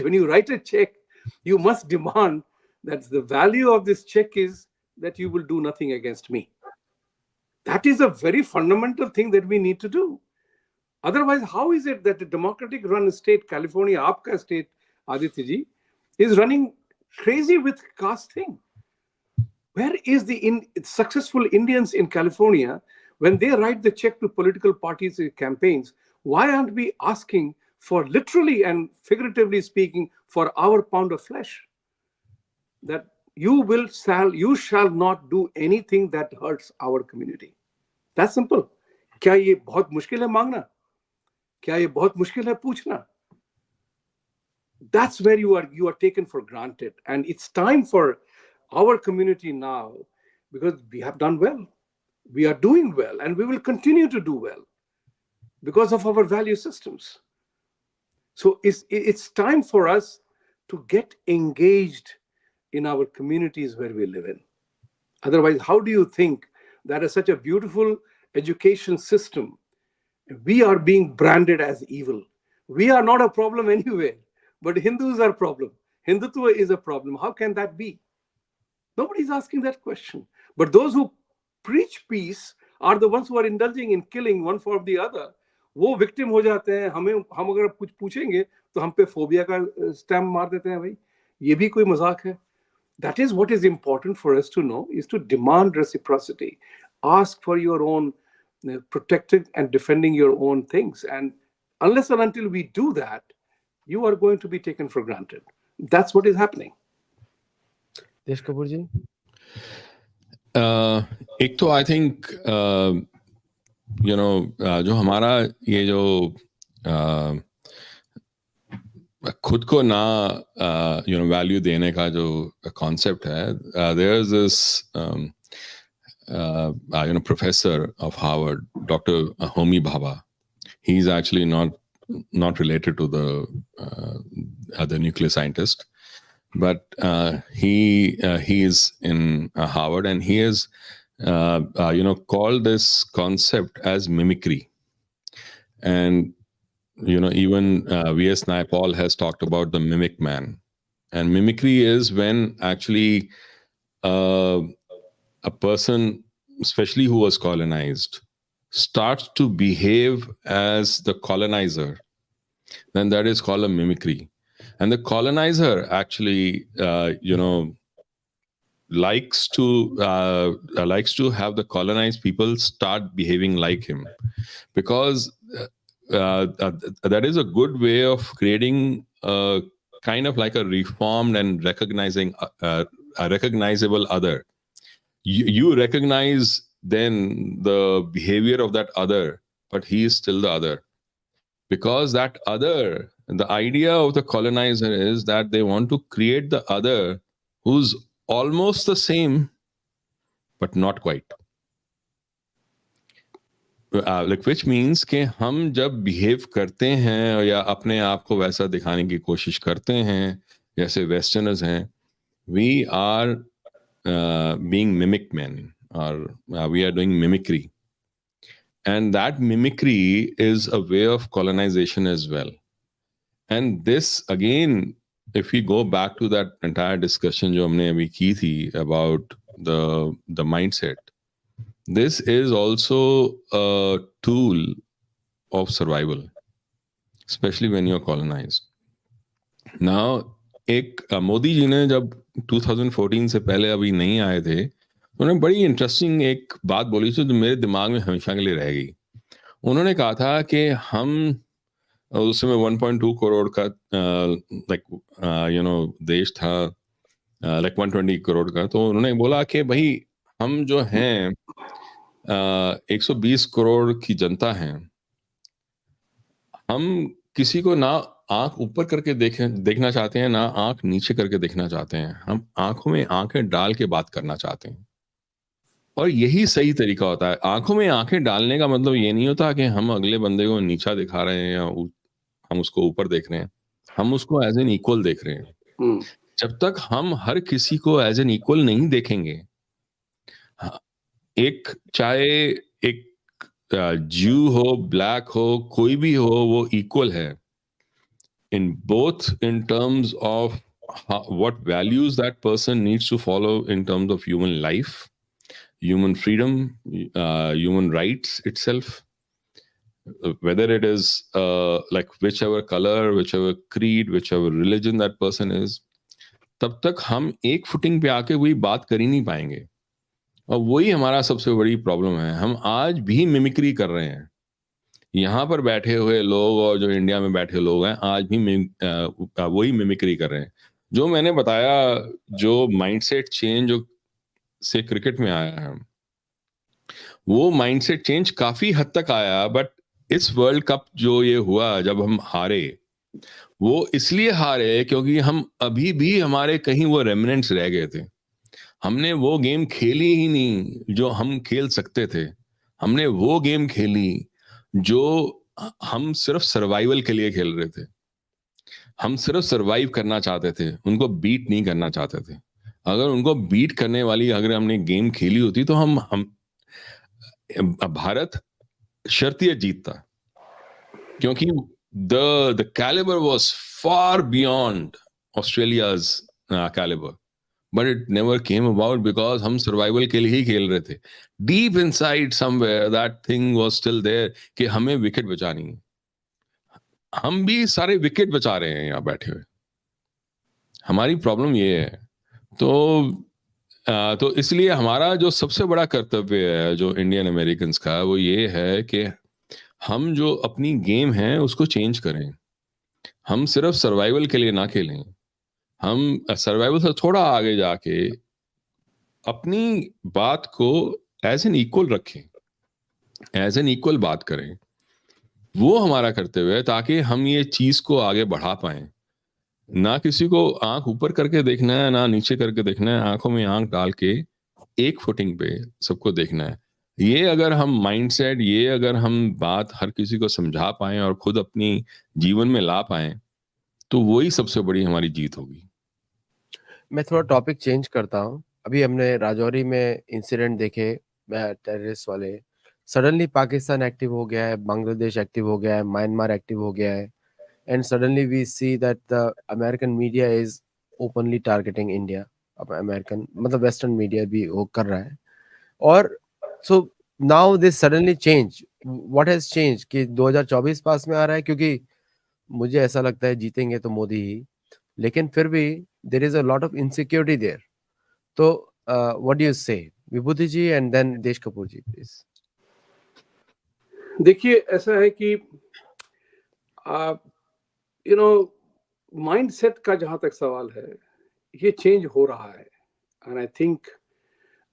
when you write a check, you must demand that the value of this check is that you will do nothing against me. That is a very fundamental thing that we need to do. Otherwise, how is it that the democratic run state, California, aapka state, Aditya ji, is running crazy with caste thing? Where is the successful Indians in California when they write the check to political parties campaigns? Why aren't we asking for, literally and figuratively speaking, for our pound of flesh? That you shall not do anything that hurts our community. That's simple. क्या ये बहुत मुश्किल है मांगना? क्या ये बहुत मुश्किल है पूछना? That's where you are taken for granted. And it's time for our community now, because we have done well. We are doing well, and we will continue to do well because of our value systems. So it's time for us to get engaged in our communities where we live in. Otherwise, how do you think that is such a beautiful education system, we are being branded as evil? We are not a problem anywhere, but Hindus are a problem. Hindutva is a problem. How can that be? Nobody's asking that question. But those who preach peace are the ones who are indulging in killing one for the other. वो victim हो जाते हैं, हम अगर कुछ पूछेंगे तो हम पे phobia का stamp मार देते हैं। भाई ये भी कोई मजाक है? That is what is important for us to know, is to demand reciprocity. Ask for your own, protecting and defending your own things. And unless and until we do that, you are going to be taken for granted. That's what is happening. देश कपूर जी, एक तो I think जो हमारा ये जो खुद को ना वैल्यू देने का जो कॉन्सेप्ट है, there is this professor of Harvard, Dr. Homi Bhabha. He's actually not related to the other nuclear scientist, but he is in Harvard, and he has called this concept as mimicry. And even V.S. Naipaul has talked about the mimic man. And mimicry is when actually a person, especially who was colonized, starts to behave as the colonizer, then that is called a mimicry. And the colonizer actually, likes to have the colonized people start behaving like him, because that is a good way of creating a kind of like a reformed and a recognizable other. You recognize then the behavior of that other, but he is still the other. Because that other, the idea of the colonizer is that they want to create the other who's almost the same, but not quite. like which means कि हम जब behave करते हैं या अपने आप को वैसा दिखाने की कोशिश करते हैं जैसे वेस्टर्नर्स हैं, we are being mimic men, or we are doing mimicry, and that mimicry is a way of colonization as well. And this again, if we go back to that entire discussion जो हमने अभी की थी about the mindset, this is also a tool of survival, especially when you're colonized. Now, एक मोदी जी ने जब 2014 से पहले अभी नहीं आए थे, उन्होंने बड़ी इंटरेस्टिंग एक बात बोली थी जो मेरे दिमाग में हमेशा के लिए रह गई. उन्होंने कहा था कि हम उस समय 1.2 करोड़ का देश था, लाइक 120 करोड़ का. तो उन्होंने बोला कि भाई हम जो हैं 120 करोड़ की जनता हैं, हम किसी को ना आंख ऊपर करके देखना चाहते हैं, ना आंख नीचे करके देखना चाहते हैं. हम आंखों में आंखें डाल के बात करना चाहते हैं, और यही सही तरीका होता है. आंखों में आंखें डालने का मतलब ये नहीं होता कि हम अगले बंदे को नीचा दिखा रहे हैं या हम उसको ऊपर देख रहे हैं. हम उसको एज एन इक्वल देख रहे हैं. जब तक हम हर किसी को एज एन इक्वल नहीं देखेंगे, एक चाहे एक ज्यू हो, ब्लैक हो, कोई भी हो, वो इक्वल है in both in terms of what values that person needs to follow in terms of human life, human freedom, human rights itself, whether it is like whichever color, whichever creed, whichever religion that person is, तब तक हम एक footing पे आके वही बात कर ही नहीं पाएंगे. और वही हमारा सबसे बड़ी प्रॉब्लम है. हम आज भी मिमिक्री कर रहे हैं. यहाँ पर बैठे हुए लोग और जो इंडिया में बैठे लोग हैं, आज भी वही मिमिक्री कर रहे हैं. जो मैंने बताया, जो माइंडसेट चेंज जो से क्रिकेट में आया है, वो माइंडसेट चेंज काफी हद तक आया. बट इस वर्ल्ड कप जो ये हुआ, जब हम हारे, वो इसलिए हारे क्योंकि हम अभी भी हमारे कहीं वो रेमिनेंट्स रह गए थे. हमने वो गेम खेली ही नहीं जो हम खेल सकते थे. हमने वो गेम खेली जो हम सिर्फ सर्वाइवल के लिए खेल रहे थे. हम सिर्फ सर्वाइव करना चाहते थे, उनको बीट नहीं करना चाहते थे. अगर उनको बीट करने वाली अगर हमने गेम खेली होती तो हम भारत शर्तियत जीतता, क्योंकि the caliber was far beyond Australia's caliber, but it never came about because हम survival के लिए ही खेल रहे थे. Deep inside somewhere that thing was still there कि हमें विकेट बचानी है. हम भी सारे विकेट बचा रहे हैं यहाँ बैठे हुए. हमारी प्रॉब्लम ये है. तो इसलिए हमारा जो सबसे बड़ा कर्तव्य है जो इंडियन अमेरिकन्स का, वो ये है कि हम जो अपनी गेम है उसको चेंज करें. हम सिर्फ सर्वाइवल के लिए ना खेलें. हम सर्वाइवल से थोड़ा आगे जाके अपनी बात को एज एन इक्वल रखें, एज एन इक्वल बात करें. वो हमारा कर्तव्य है, ताकि हम ये चीज को आगे बढ़ा पाएं. ना किसी को आंख ऊपर करके देखना है, ना नीचे करके देखना है. आंखों में आंख डाल के एक फुटिंग पे सबको देखना है. ये अगर हम माइंडसेट, ये अगर हम बात हर किसी को समझा पाएं और खुद अपनी जीवन में ला पाएं, तो वही सबसे बड़ी हमारी जीत होगी. मैं थोड़ा टॉपिक चेंज करता हूँ. अभी हमने राजौरी में इंसिडेंट देखे, टेररिस्ट वाले. सडनली पाकिस्तान एक्टिव हो गया है, बांग्लादेश एक्टिव हो गया है, म्यांमार एक्टिव हो गया है, and suddenly we see that the American media is openly targeting India. अब अमेरिकन मतलब वेस्टर्न मीडिया भी वो कर रहा है. और so now this suddenly change. What has change कि 2024 पास में आ रहा है, क्योंकि मुझे ऐसा लगता है जीतेंगे तो मोदी ही, लेकिन फिर भी there is a lot of insecurity there. तो what do you say, Vibhuti ji and then देश कपूर जी प्लीज. देखिए, ऐसा है कि यू नो माइंडसेट का जहां तक सवाल है, ये चेंज हो रहा है. एंड आई थिंक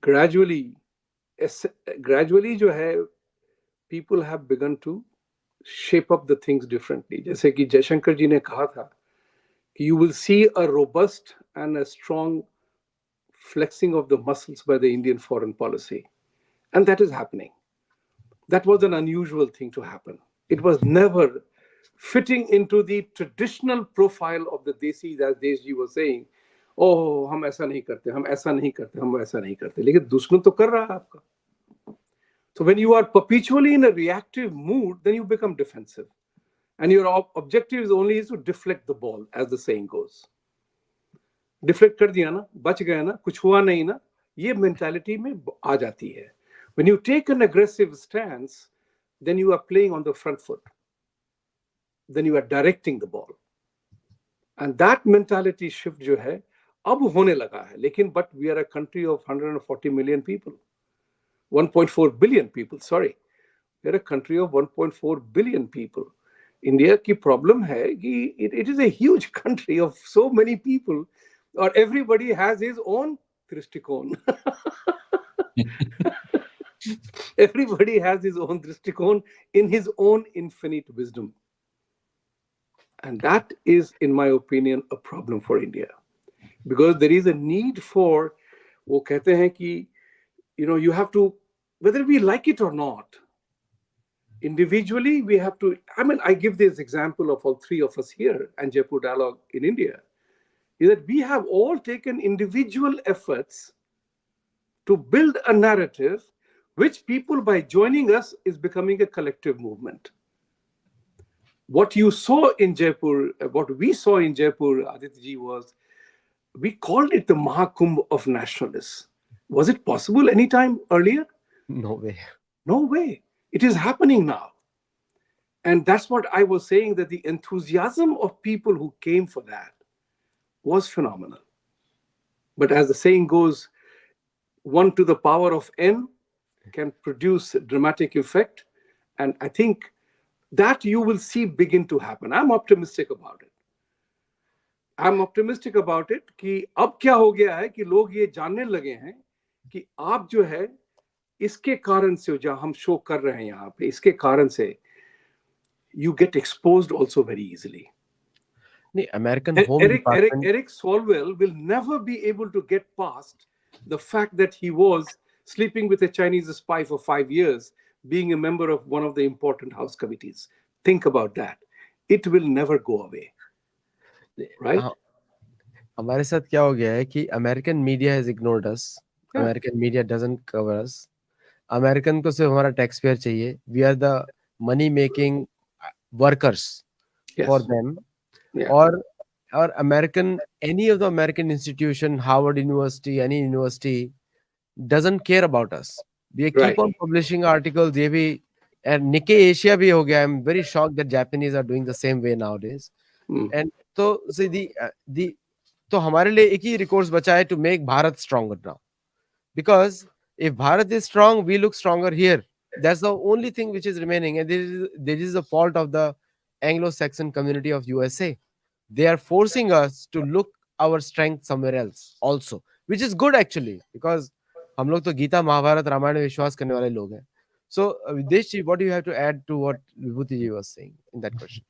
ग्रेजुअली जो है, people have begun to shape up the things differently. जैसे कि जयशंकर जी ने कहा था कि you will see a robust and a strong flexing of the muscles by the Indian foreign policy, and that is happening. That was an unusual thing to happen. It was never fitting into the traditional profile of the desis, as Deshji was saying. Oh, हम ऐसा नहीं करते, हम ऐसा नहीं करते, हम वैसा नहीं करते. लेकिन दुश्मन तो कर रहा है आपका. So when you are perpetually in a reactive mood, then you become defensive. And your objective is only to deflect the ball, as the saying goes. Deflect कर दिया ना, बच गया ना, कुछ हुआ नहीं ना, ये mentality में आ जाती है. When you take an aggressive stance, then you are playing on the front foot. Then you are directing the ball. And that mentality shift जो है, अब होने लगा है. लेकिन but we are a country of 140 million people. 1.4 billion people, sorry. We are a country of 1.4 billion people. India की problem है कि it is a huge country of so many people, or everybody has his own दृष्टिकोण. Everybody has his own दृष्टिकोण in his own infinite wisdom. And that is, in my opinion, a problem for India. Because there is a need for, वो कहते हैं कि, you have to, whether we like it or not, individually we have to, I give this example of all three of us here and Jaipur Dialogue in India, is that we have all taken individual efforts to build a narrative which people, by joining us, is becoming a collective movement. What you saw in Jaipur, what we saw in Jaipur, Aditya ji, was, we called it the Mahakumbh of nationalists. Was it possible any time earlier? No way. No way. It is happening now. And that's what I was saying, that the enthusiasm of people who came for that was phenomenal. But as the saying goes, 1 to the power of n can produce dramatic effect. And I think that you will see begin to happen. I'm optimistic about it. I'm optimistic about it कि अब क्या हो गया है कि लोग ये जानने लगे हैं कि आप जो है इसके कारण से, जो हम शो कर रहे हैं यहाँ पे, इसके कारण से you get exposed also very easily. The American Home Department. Eric Swalwell will never be able to get past the fact that he was sleeping with a Chinese spy for 5 years, being a member of one of the important house committees. Think about that. It will never go away. Right? हमारे साथ क्या हो गया है कि American media has ignored us. Yeah. American media doesn't cover us. American को सिर्फ हमारा taxpayer चाहिए. We are the money making workers for them. Yeah. Or American, any of the American institution, Harvard University, any university, doesn't care about us. They keep on publishing articles. ये भी, and Nikkei Asia भी हो गया. I'm very shocked that Japanese are doing the same way nowadays. And so see तो हमारे लिए एक ही recourse बचा है to make Bharat stronger now. Because if Bharat is strong, we look stronger here. That's the only thing which is remaining. And this is the fault of the Anglo-Saxon community of USA. They are forcing us to look our strength somewhere else also, which is good actually, because हम लोग तो गीता महाभारत रामायण में विश्वास करने वाले लोग हैं. So Videsh ji, what do you have to add to what Vibhuti ji was saying in that question?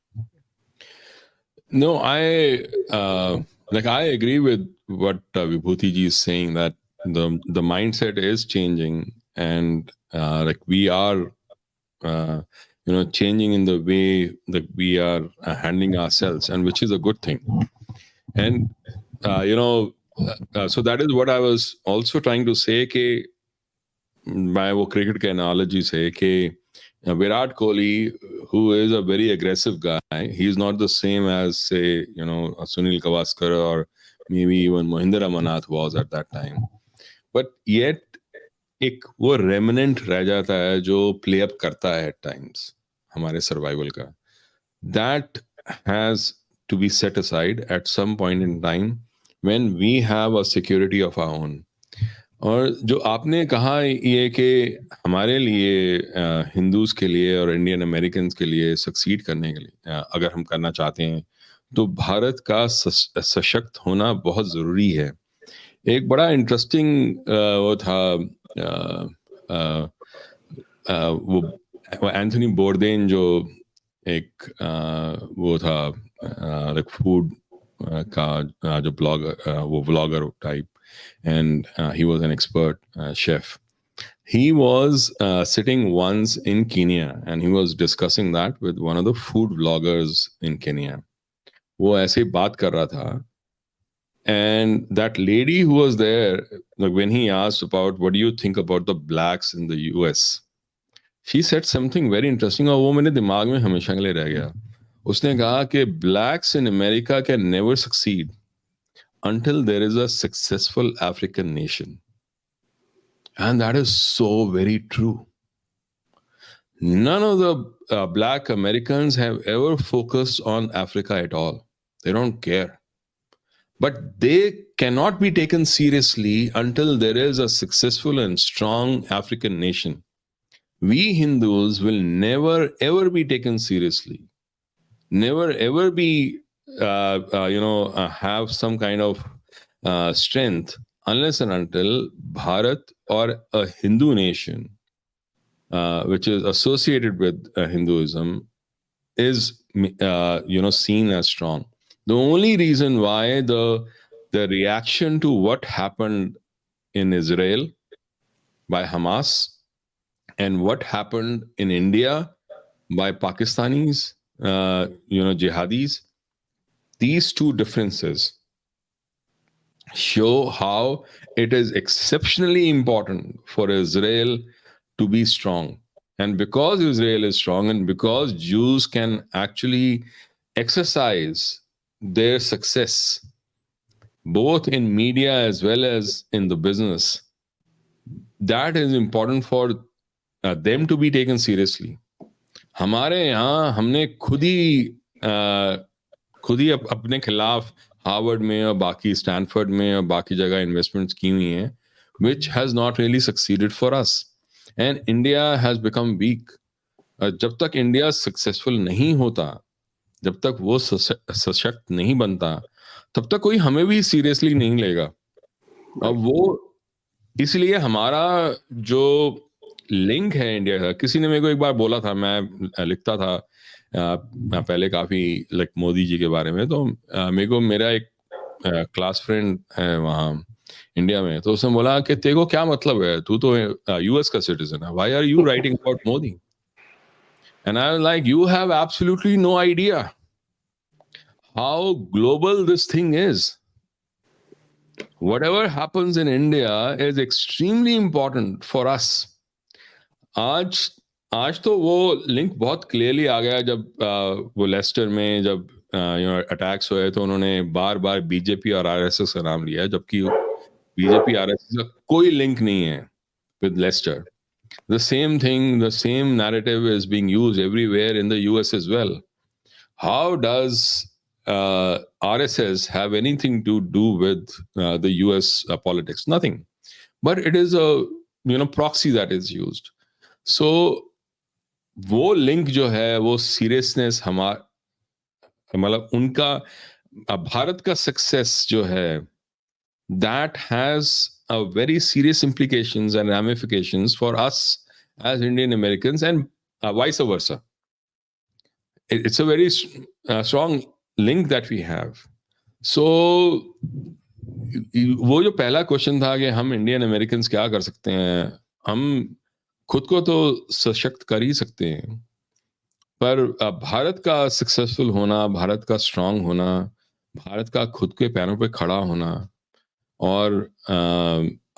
No, I agree with what Vibhuti ji is saying, that the mindset is changing, and we are changing in the way that we are handling ourselves, and which is a good thing. And so that is what I was also trying to say, कि मैं वो cricket के analogy से कि Virat Kohli, who is a very aggressive guy, he is not the same as, say, Sunil Gavaskar or maybe even Mahendra Manath was at that time. But yet, एक वो remnant रह जाता है जो play up करता है at times हमारे survival का. That has to be set aside at some point in time when we have a security of our own. और जो आपने कहा ये कि हमारे लिए हिंदूज के लिए और इंडियन अमेरिकन्स के लिए सक्सीड करने के लिए अगर हम करना चाहते हैं तो भारत का सशक्त होना बहुत ज़रूरी है. एक बड़ा इंटरेस्टिंग वो था वो एंथनी बोर्डेन जो एक वो था फूड का जो ब्लॉगर वो vlogger type, and he was an expert chef. He was sitting once in Kenya and he was discussing that with one of the food vloggers in Kenya. वो ऐसे ही बात कर रहा था, and that lady who was there, like when he asked about what do you think about the blacks in the US, she said something very interesting और वो मेरे दिमाग में हमेशा के लिए रह गया. उसने कहा कि blacks in America can never succeed until there is a successful African nation. And that is so very true. None of the black Americans have ever focused on Africa at all. They don't care. But they cannot be taken seriously until there is a successful and strong African nation. We Hindus will never ever be taken seriously. Never ever be, have some kind of strength unless and until Bharat or a Hindu nation, which is associated with Hinduism, is seen as strong. The only reason why the reaction to what happened in Israel by Hamas and what happened in India by Pakistanis, jihadis, these two differences show how it is exceptionally important for Israel to be strong. And because Israel is strong and because Jews can actually exercise their success, both in media as well as in the business, that is important for them to be taken seriously. हमारे यहाँ हमने खुद ही अपने खिलाफ Harvard में और बाकी Stanford में और बाकी जगह इन्वेस्टमेंट्स की हुई हैं, which has not really succeeded for us. And India has become weak. जब तक इंडिया सक्सेसफुल नहीं होता, जब तक वो सशक्त नहीं बनता, तब तक कोई हमें भी सीरियसली नहीं लेगा. अब वो इसलिए हमारा जो लिंक है इंडिया का, किसी ने मेरे को एक बार बोला था, मैं लिखता था पहले काफी लाइक मोदी जी के बारे में, तो मेरे को मेरा एक क्लास फ्रेंड है वहाँ इंडिया में, तो उसने बोला कि तेरे को क्या मतलब है, तू तो यूएस का सिटीजन है, why are you writing about Modi? And I was like, you have absolutely no idea how global this thing is. Whatever happens in India is extremely important for us. आज तो वो लिंक बहुत clearly आ गया जब वो Lester में जब attacks हुए तो उन्होंने बार बार बीजेपी और आरएसएस का नाम लिया, जबकि बीजेपी आरएसएस का कोई लिंक नहीं है with Leicester. The same thing, the same narrative is being used everywhere in the US as well. How does RSS have anything to do with the US politics? Nothing. But it is a proxy that is used. So वो link जो है, वो seriousness मतलब उनका भारत का success जो है, that has a very serious implications and ramifications for us as Indian Americans and vice versa. It's a very strong link that we have. So वो जो पहला क्वेश्चन था कि हम इंडियन अमेरिकन्स क्या कर सकते हैं, हम खुद को तो सशक्त कर ही सकते हैं, पर भारत का सक्सेसफुल होना, भारत का स्ट्रांग होना, भारत का खुद के पैरों पे खड़ा होना और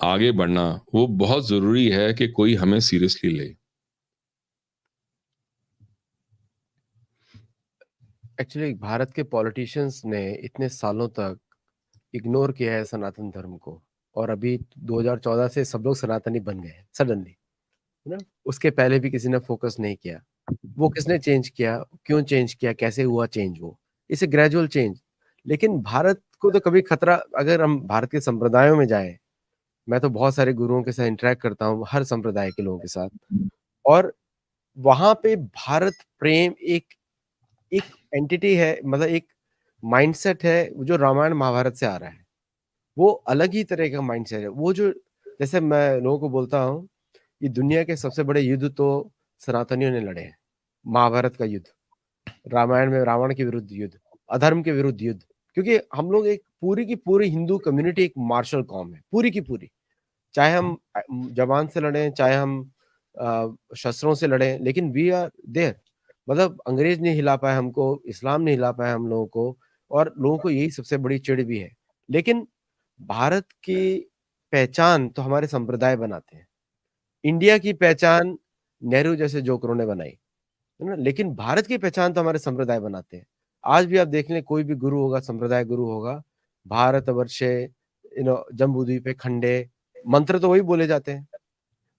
आगे बढ़ना, वो बहुत जरूरी है कि कोई हमें सीरियसली ले. एक्चुअली भारत के पॉलिटिशियंस ने इतने सालों तक इग्नोर किया है सनातन धर्म को, और अभी 2014 से सब लोग सनातनी बन गए हैं सडनली, है ना. उसके पहले भी किसी ने फोकस नहीं किया. वो किसने चेंज किया, क्यों चेंज किया, कैसे हुआ चेंज? वो इसे ग्रेजुअल चेंज. लेकिन भारत को तो कभी खतरा, अगर हम भारत के संप्रदायों में जाएं, मैं तो बहुत सारे गुरुओं के साथ इंटरेक्ट करता हूँ, हर संप्रदाय के लोगों के साथ, और वहां पे भारत प्रेम एक एंटिटी है, मतलब एक माइंडसेट है जो रामायण महाभारत से आ रहा है. वो अलग ही तरह का माइंडसेट है. वो जो, जैसे मैं लोगों को बोलता हूँ, ये दुनिया के सबसे बड़े युद्ध तो सनातनियों ने लड़े हैं. महाभारत का युद्ध, रामायण में रावण के विरुद्ध युद्ध, अधर्म के विरुद्ध युद्ध, क्योंकि हम लोग एक पूरी की पूरी हिंदू कम्युनिटी एक मार्शल कॉम है, पूरी की पूरी. चाहे हम जवान से लड़ें, चाहे हम शस्त्रों से लड़ें, लेकिन वी आर देयर। मतलब अंग्रेज नहीं हिला पाया हमको, इस्लाम नहीं हिला पाया हम लोगों को, और लोगों को यही सबसे बड़ी चिढ़ भी है। लेकिन भारत की पहचान तो हमारे संप्रदाय बनाते हैं। इंडिया की पहचान नेहरू जैसे जोकरों ने बनाई, है ना? लेकिन भारत की पहचान तो हमारे संप्रदाय बनाते हैं। आज भी आप देख लें, कोई भी गुरु होगा, संप्रदाय गुरु होगा, भारत वर्षे जम्बूद्वीपे खंडे, मंत्र तो वही बोले जाते हैं।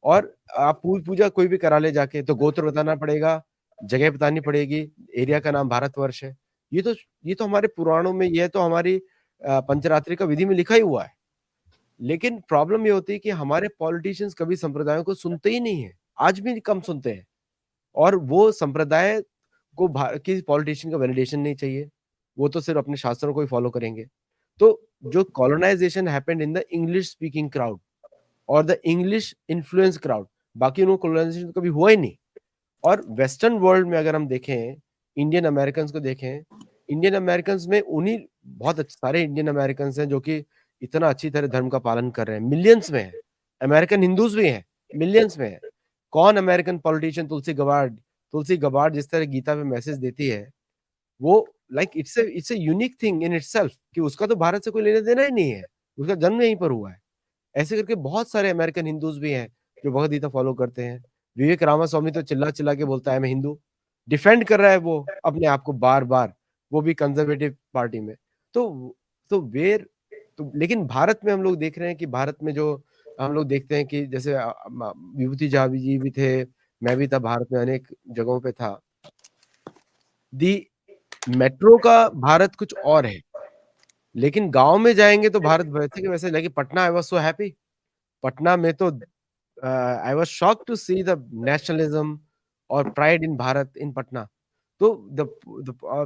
और आप पूजा कोई भी करा ले जाके, तो गोत्र बताना पड़ेगा, जगह बतानी पड़ेगी, एरिया का नाम भारतवर्ष है। ये तो हमारे पुराणों में, ये तो हमारी पंचरात्रि का विधि में लिखा ही हुआ है। लेकिन प्रॉब्लम ये होती है कि हमारे पॉलिटिशियंस कभी संप्रदायों को सुनते ही नहीं है, आज भी कम सुनते हैं। और वो संप्रदाय को किसी पॉलिटिशियन का वैलिडेशन नहीं चाहिए, वो तो सिर्फ अपने शास्त्रों को ही फॉलो करेंगे। तो जो colonisation happened in the English speaking crowd और द इंग्लिश इन्फ्लुएंस क्राउड, बाकी उनको कॉलोनाइजेशन कभी हुआ ही नहीं। और वेस्टर्न वर्ल्ड में अगर हम देखें, इंडियन अमेरिकन को देखें, इंडियन अमेरिकन में उन्हीं बहुत सारे इंडियन अमेरिकन हैं जो कि इतना अच्छी तरह धर्म का पालन कर रहे हैं, मिलियंस में है। अमेरिकन हिंदूज भी हैं, मिलियंस में है। कौन अमेरिकन पॉलिटिशियन, तुलसी गबार्ड जिस तरह गीता में मैसेज देती है, वो like it's a unique thing in itself, कि उसका तो भारत से कोई लेना देना ही नहीं है, उसका जन्म यहीं पर हुआ है। ऐसे करके बहुत सारे अमेरिकन हिंदूज भी हैं जो भगवद गीता फॉलो करते हैं। विवेक रामास्वामी तो चिल्ला चिल्ला के बोलता है मैं हिंदू, डिफेंड कर रहा है वो अपने आप को बार बार, वो भी कंजर्वेटिव पार्टी में। तो तो वेर तो लेकिन भारत में हम लोग देख रहे हैं कि भारत में जो हम लोग देखते हैं कि जैसे विभूति झावी जी भी थे, मैं भी था भारत में, अनेक जगहों पे था। दी मेट्रो का भारत कुछ और है, लेकिन गांव में जाएंगे तो भारत वैसे के वैसे लगे। Patna, I was so happy. Patna में तो I was shocked to see the nationalism और pride in Bharat in Patna. तो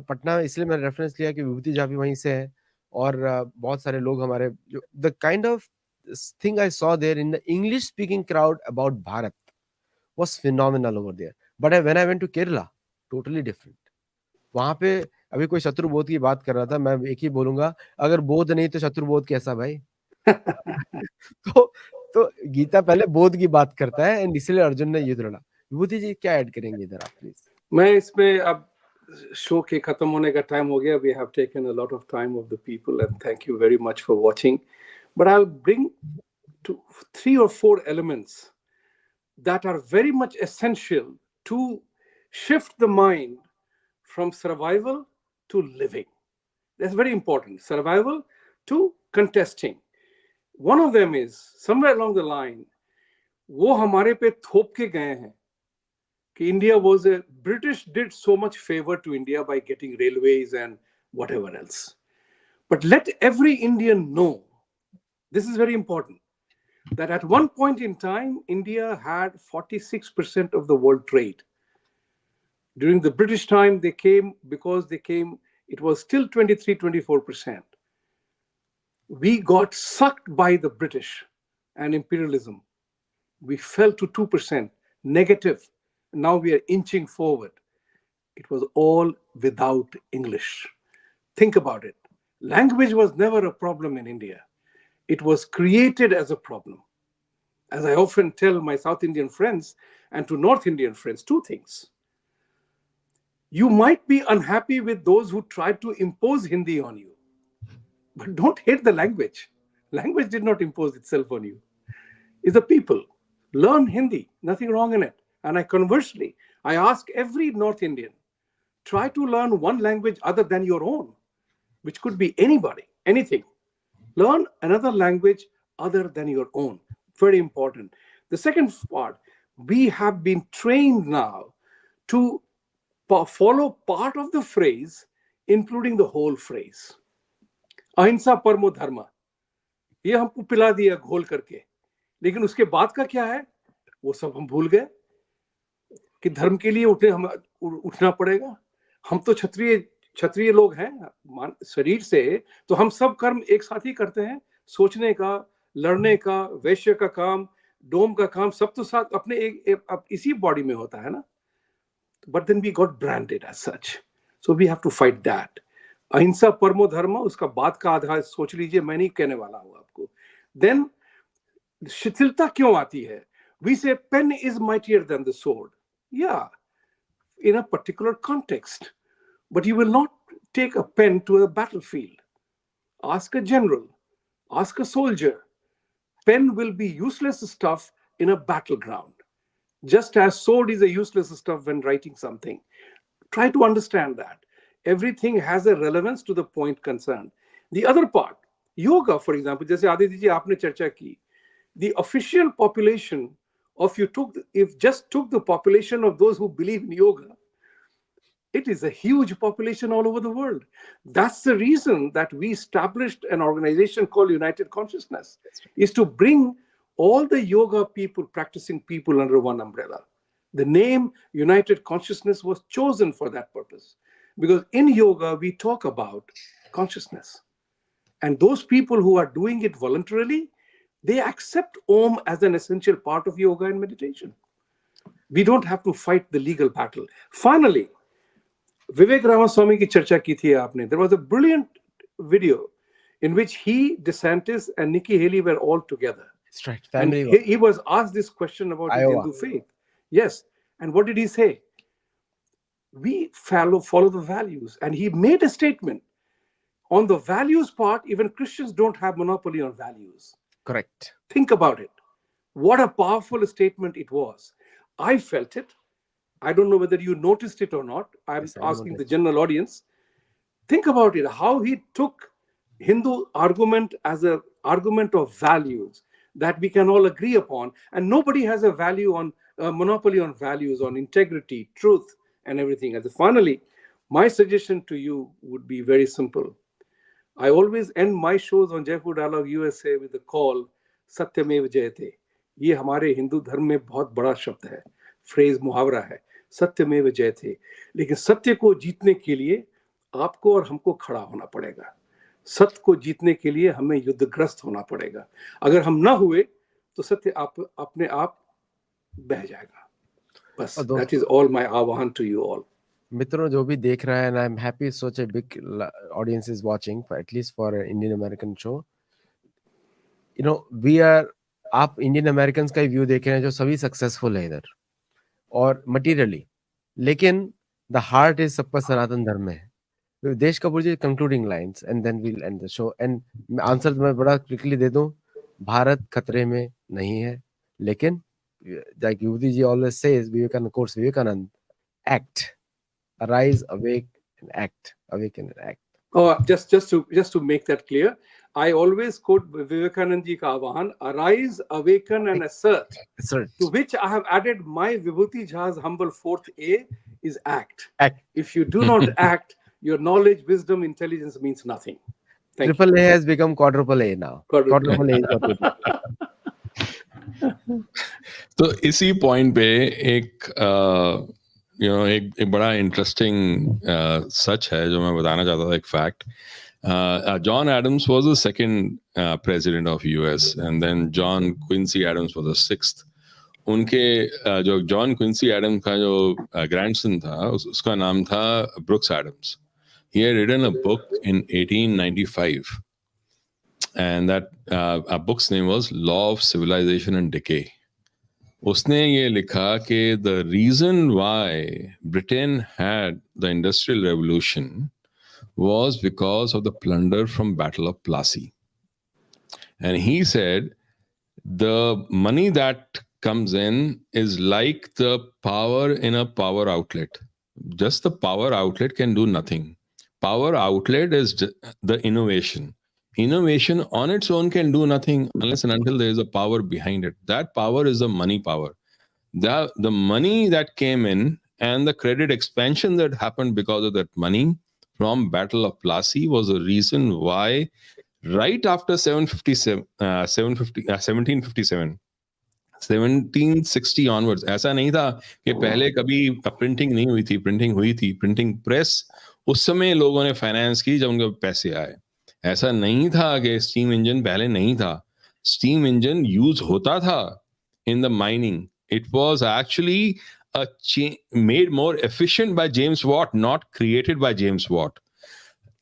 पटना इसलिए मैंने रेफरेंस लिया कि विभूति झा भी वहीं से है, और बहुत सारे लोग हमारे जो the kind of thing I saw there in the English speaking crowd about Bharat was phenomenal over there. But when I went to Kerala, totally different. वहां पे अभी कोई शत्रुबोध की बात कर रहा था, मैं एक ही बोलूंगा, अगर बोध नहीं तो शत्रुबोध कैसा भाई? तो तो गीता पहले बोध की बात करता है, एंड इसलिए अर्जुन ने युद्ध लड़ा। विभूति जी क्या ऐड करेंगे इधर आप प्लीज? मैं इसमें अब शो के खत्म होने का टाइम हो गया. We have taken a lot of time of the people and thank you very much for watching. But I will bring to 3 or 4 elements that are very much essential to shift the mind from survival to living. That's very important. Survival to contesting. One of them is somewhere along the line, वो हमारे पे थोप के गए हैं कि India was a British did so much favor to India by getting railways and whatever else. But let every Indian know, this is very important, that at one point in time, India had 46% of the world trade. During the British time, they came, it was still 23, 24%. We got sucked by the British and imperialism. We fell to 2%, negative. Now we are inching forward. It was all without English. Think about it. Language was never a problem in India. It was created as a problem. As I often tell my South Indian friends and to North Indian friends, two things. You might be unhappy with those who tried to impose Hindi on you, but don't hate the language. Language did not impose itself on you. It's the people. Learn Hindi, nothing wrong in it. And conversely, I ask every North Indian, try to learn one language other than your own, which could be anybody, anything. Learn another language other than your own. Very important. The second part, we have been trained now to follow part of the phrase, including the whole phrase. अहिंसा परमो धर्म, ये हमको पिला दिया घोल करके, लेकिन उसके बाद का क्या है वो सब हम भूल गए कि धर्म के लिए उठना पड़ेगा. हम तो क्षत्रिय लोग हैं शरीर से, तो हम सब कर्म एक साथ ही करते हैं. सोचने का, लड़ने का, वैश्य का काम, डोम का काम, सब तो साथ अपने इसी बॉडी में होता है ना. But then we got branded as such. So we have to fight that. अहिंसा परमो धर्म, उसका बाद का आधार सोच लीजिए, मैं नहीं कहने वाला हूं आपको. Then शिथिलता क्यों आती है? We say pen is mightier than the sword. Yeah, in a particular context. But you will not take a pen to a battlefield. Ask a general, ask a soldier. Pen will be useless stuff in a battleground, just as sword is a useless stuff when writing something. Try to understand that. Everything has a relevance to the point concerned. The other part, yoga, for example, जैसे आदित्य जी आपने चर्चा की, the official population of if just took the population of those who believe in yoga, it is a huge population all over the world. That's the reason that we established an organization called United Consciousness, is to bring all the yoga people, practicing people under one umbrella. The name United Consciousness was chosen for that purpose, because in yoga we talk about consciousness. And those people who are doing it voluntarily, they accept Om as an essential part of yoga and meditation. We don't have to fight the legal battle. Finally, Vivek Ramaswamy ki charcha ki thi aapne. There was a brilliant video in which he, DeSantis, and Nikki Haley were all together. That's right. And Family. he was asked this question about his Iowa. Hindu faith. Yes. And what did he say? We follow the values. And he made a statement. On the values part, even Christians don't have monopoly on values. Correct. Think about it. What a powerful statement it was. I felt it. I don't know whether you noticed it or not. I'm Yes, I asking the noticed. general audience. Think about it, how he took Hindu argument as an argument of values that we can all agree upon, and nobody has a value on monopoly on values, on integrity, truth, and everything. And finally, my suggestion to you would be very simple. I always end my shows on Jaipur Dialogue USA with the call, Satyamev Jayate. ये हमारे हिंदू धर्म में बहुत बड़ा शब्द है, phrase, मुहावरा है, सत्यमेव जयते. लेकिन सत्य को जीतने के लिए आपको और हमको खड़ा होना पड़ेगा. सत्य को जीतने के लिए हमें युद्धग्रस्त होना पड़ेगा. अगर हम ना हुए तो सत्य अपने आप बह जाएगा. बस, that is all my आह्वान to you all. मित्रों जो भी देख रहा है, and I'm happy such a big audience is watching, at least for an Indian American show. You know, we are, आप इंडियन अमेरिकन का ही व्यू देख रहे हैं जो सभी सक्सेसफुल है इधर और मटीरियली, लेकिन द हार्ट इज सबका सनातन धर्म में है. देश Kapoor ji, concluding lines and then we'll end the show. And answer मैं बड़ा क्विकली दे दूं, भारत खतरे में नहीं है, लेकिन लाइक युवती जी always says, Vivekananda, act, arise, awake and act, awaken and act. Oh, just to make that clear, I always quote Vivekanand ji ka Avahan, arise, awaken and assert. To which I have added my Vibhuti Jha's humble fourth A is act. Act. If you do not act, your knowledge, wisdom, intelligence means nothing. Thank Triple A has become quadruple A now. Quadruple A is what it is. तो इसी point पे एक एक बड़ा interesting सच है जो मैं बताना चाहता था, एक fact. John Adams was the second president of US, and then John Quincy Adams was the sixth. उनके जो जॉन क्विंसी एडम्स का जो ग्रैंडसन था, उसका नाम था Brooks Adams. He had written a book in 1895, and that book's name was Law of Civilization and Decay. उसने ये लिखा कि the reason why Britain had the Industrial Revolution was because of the plunder from Battle of Plassey. And he said the money that comes in is like the power in a power outlet. Just the power outlet can do nothing. Power outlet is the innovation. Innovation on its own can do nothing unless and until there is a power behind it. That power is the money power. The money that came in and the credit expansion that happened because of that money from Battle of Plassey was the reason why right after 1760 onwards, ऐसा नहीं था कि पहले कभी printing नहीं हुई थी, printing हुई थी. प्रिंटिंग प्रेस उस समय लोगों ने फाइनेंस की जब उनके पैसे आए. ऐसा नहीं था कि स्टीम इंजन पहले नहीं था. स्टीम इंजन यूज होता था in the mining. It was actually made more efficient by James Watt, not created by James Watt.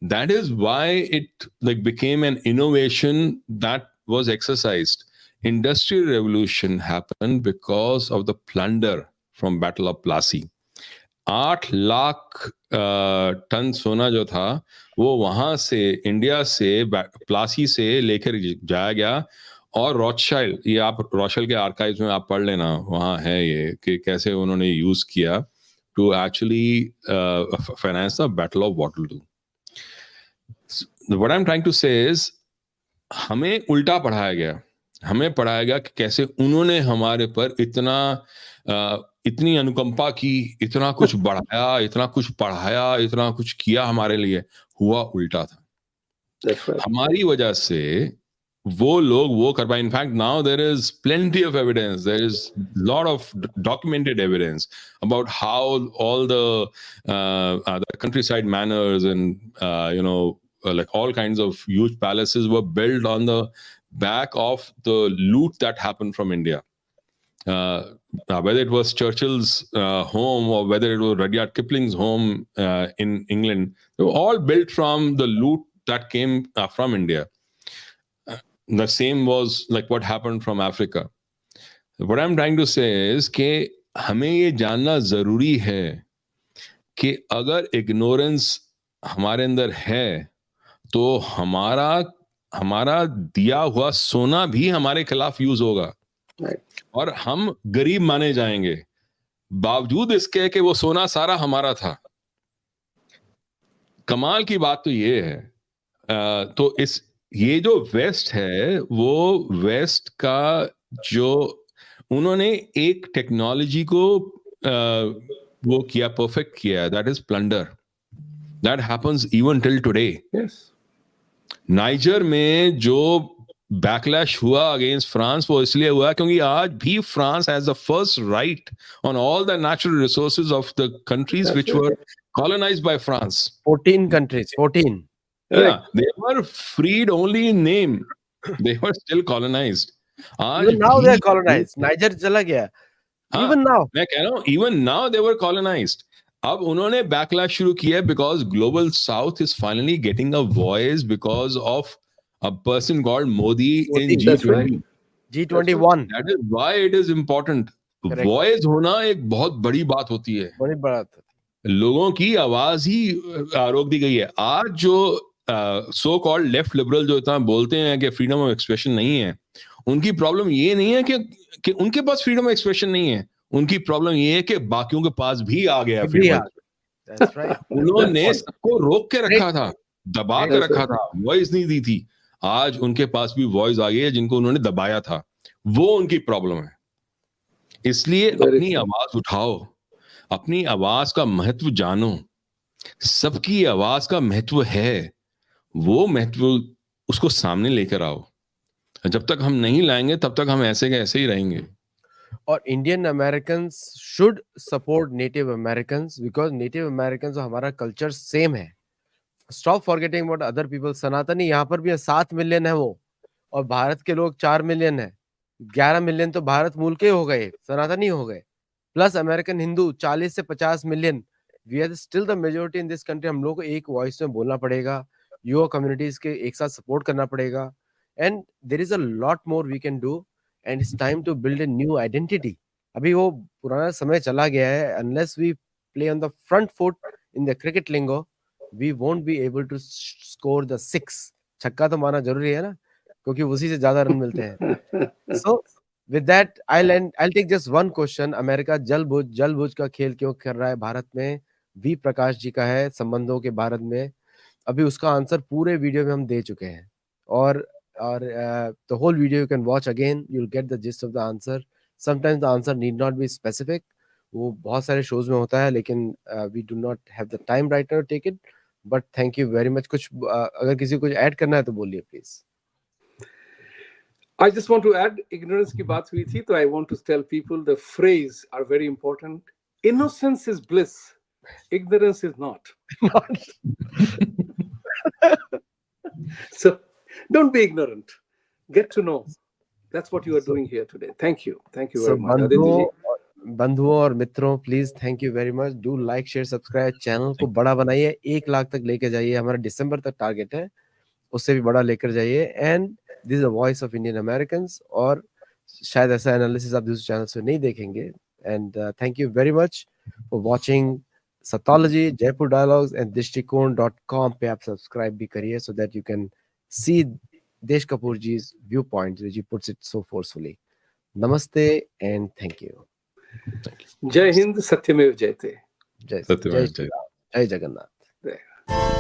That is why it became an innovation that was exercised. Industrial Revolution happened because of the plunder from Battle of Plassey. 8 lakh ton सोना जो था वो वहां से India से प्लासी से लेकर जाया गया, और रॉथशाइल्ड, ये आप रॉथशाइल्ड के आर्काइव्स में आप पढ़ लेना, वहां है ये कि कैसे उन्होंने यूज किया to actually finance the battle of Waterloo. What I am trying to say is, हमें उल्टा पढ़ाया गया. हमें पढ़ाया गया कि कैसे उन्होंने हमारे पर इतनी अनुकंपा की, इतना कुछ बढ़ाया, इतना कुछ पढ़ाया, इतना कुछ किया हमारे लिए. हुआ उल्टा था. right. हमारी वजह से वो लोग वो कर पाए. In fact now there is plenty of evidence, there is lot of documented evidence about how all the countryside manors and like all kinds of huge palaces were built on the back of the loot that happened from India. Whether it was Churchill's home or whether it was Rudyard Kipling's home in England, they were all built from the loot that came from India. The same was like what happened from Africa. What I'm trying to say is कि हमें ये जानना जरूरी है कि अगर ignorance हमारे अंदर है तो हमारा दिया हुआ सोना भी हमारे खिलाफ यूज होगा, और हम गरीब माने जाएंगे बावजूद इसके कि वो सोना सारा हमारा था. कमाल की बात तो ये है. तो ये जो वेस्ट है, वो वेस्ट का जो उन्होंने एक टेक्नोलॉजी को वो किया, परफेक्ट किया, that is plunder. That happens even till today. Niger में जो बैकलैश हुआ अगेंस्ट फ्रांस, वो इसलिए हुआ क्योंकि आज भी France has the first right on all the natural resources of the countries which were colonized by France. 14 countries, 14. Yeah, they were freed only in name. They were still colonized. Even now they are colonized. Niger चला गया. Even now. मैं कह रहा हूँ, even now they were colonized. अब उन्होंने backlash शुरू किया because global south is finally getting a voice because of a person called Modi in G20. G21. That is why it is important. Correct. Voice होना एक बहुत बड़ी बात होती है. बड़ी बात. लोगों की आवाज ही रोक दी गई है. आज जो सो कॉल्ड लेफ्ट लिबरल जो इतना बोलते हैं कि फ्रीडम ऑफ एक्सप्रेशन नहीं है, उनकी प्रॉब्लम ये नहीं है कि उनके पास फ्रीडम ऑफ एक्सप्रेशन नहीं है. उनकी प्रॉब्लम ये है कि बाकियों के पास भी आ गया फ्रीडम. उन्होंने सबको रोक के रखा था, दबा के रखा था, वॉइस नहीं दी थी. आज उनके पास भी वॉइस आ गई है जिनको उन्होंने दबाया था. वो उनकी प्रॉब्लम है. इसलिए अपनी आवाज उठाओ, अपनी आवाज का महत्व जानो. सबकी आवाज का महत्व है, वो महत्व उसको सामने लेकर आओ. जब तक हम नहीं लाएंगे तब तक हम ऐसे के ऐसे ही रहेंगे. और Indian American should support native American because native American और हमारा कल्चर सेम है. Stop forgetting about other people. सनातनी यहाँ पर भी 7 मिलियन है वो, और भारत के लोग 4 मिलियन है. 11 मिलियन तो भारत मूल के हो गए, सनातनी हो गए, प्लस अमेरिकन हिंदू 40 से 50 million. We are still the majority in this country. हम लोग को एक वॉइस में बोलना पड़ेगा, युवा कम्युनिटीज के एक साथ सपोर्ट करना पड़ेगा. And there is a lot more we can do and it's time to build a new identity. अभी वो पुराना समय चला गया है. Unless we play on the front foot in the cricket lingo, we won't be able to score the 6. छक्का तो मारना जरूरी है ना, क्योंकि उसी से ज्यादा रन मिलते हैं. So with that I'll take just one question. America जलबुझ का खेल क्यों कर रहा है भारत में? वी प्रकाश जी का है संबंधों के भारत में. अभी उसका आंसर पूरे वीडियो में हम दे चुके हैं, और the whole video you can watch again. You'll get the gist of the answer. Sometimes the answer need not be specific. वो बहुत सारे shows में होता है, लेकिन we do not have the time right now to take it. But thank you very much. कुछ अगर किसी को कुछ ऐड करना है तो बोलिए please. I just want to add, ignorance की बात हुई थी, तो I want to tell people the phrase are very important. Innocence is bliss, ignorance is not. So don't be ignorant. Get to know. That's what you are doing here today. Thank you very much. बंधुओं और मित्रों, please thank you very much. Do like, share, subscribe. Channel को बड़ा बनाइए, 1 लाख तक लेके जाइए. हमारा दिसंबर तक टारगेट है, उससे भी बड़ा लेकर जाइए. And this is the voice of Indian Americans, और शायद ऐसा एनालिसिस आप दूसरे चैनल से नहीं देखेंगे. And thank you very much for watching Sattology, Jaipur Dialogues, and dishtikon.com पे आप सब्सक्राइब भी करिए so that you can see Desh Kapoor ji's viewpoints, which he puts it so forcefully. Namaste and thank you. जय हिंद, सत्यमेव जयते. Jai Satyam, Shri Ram, Jai Jagannath. जय.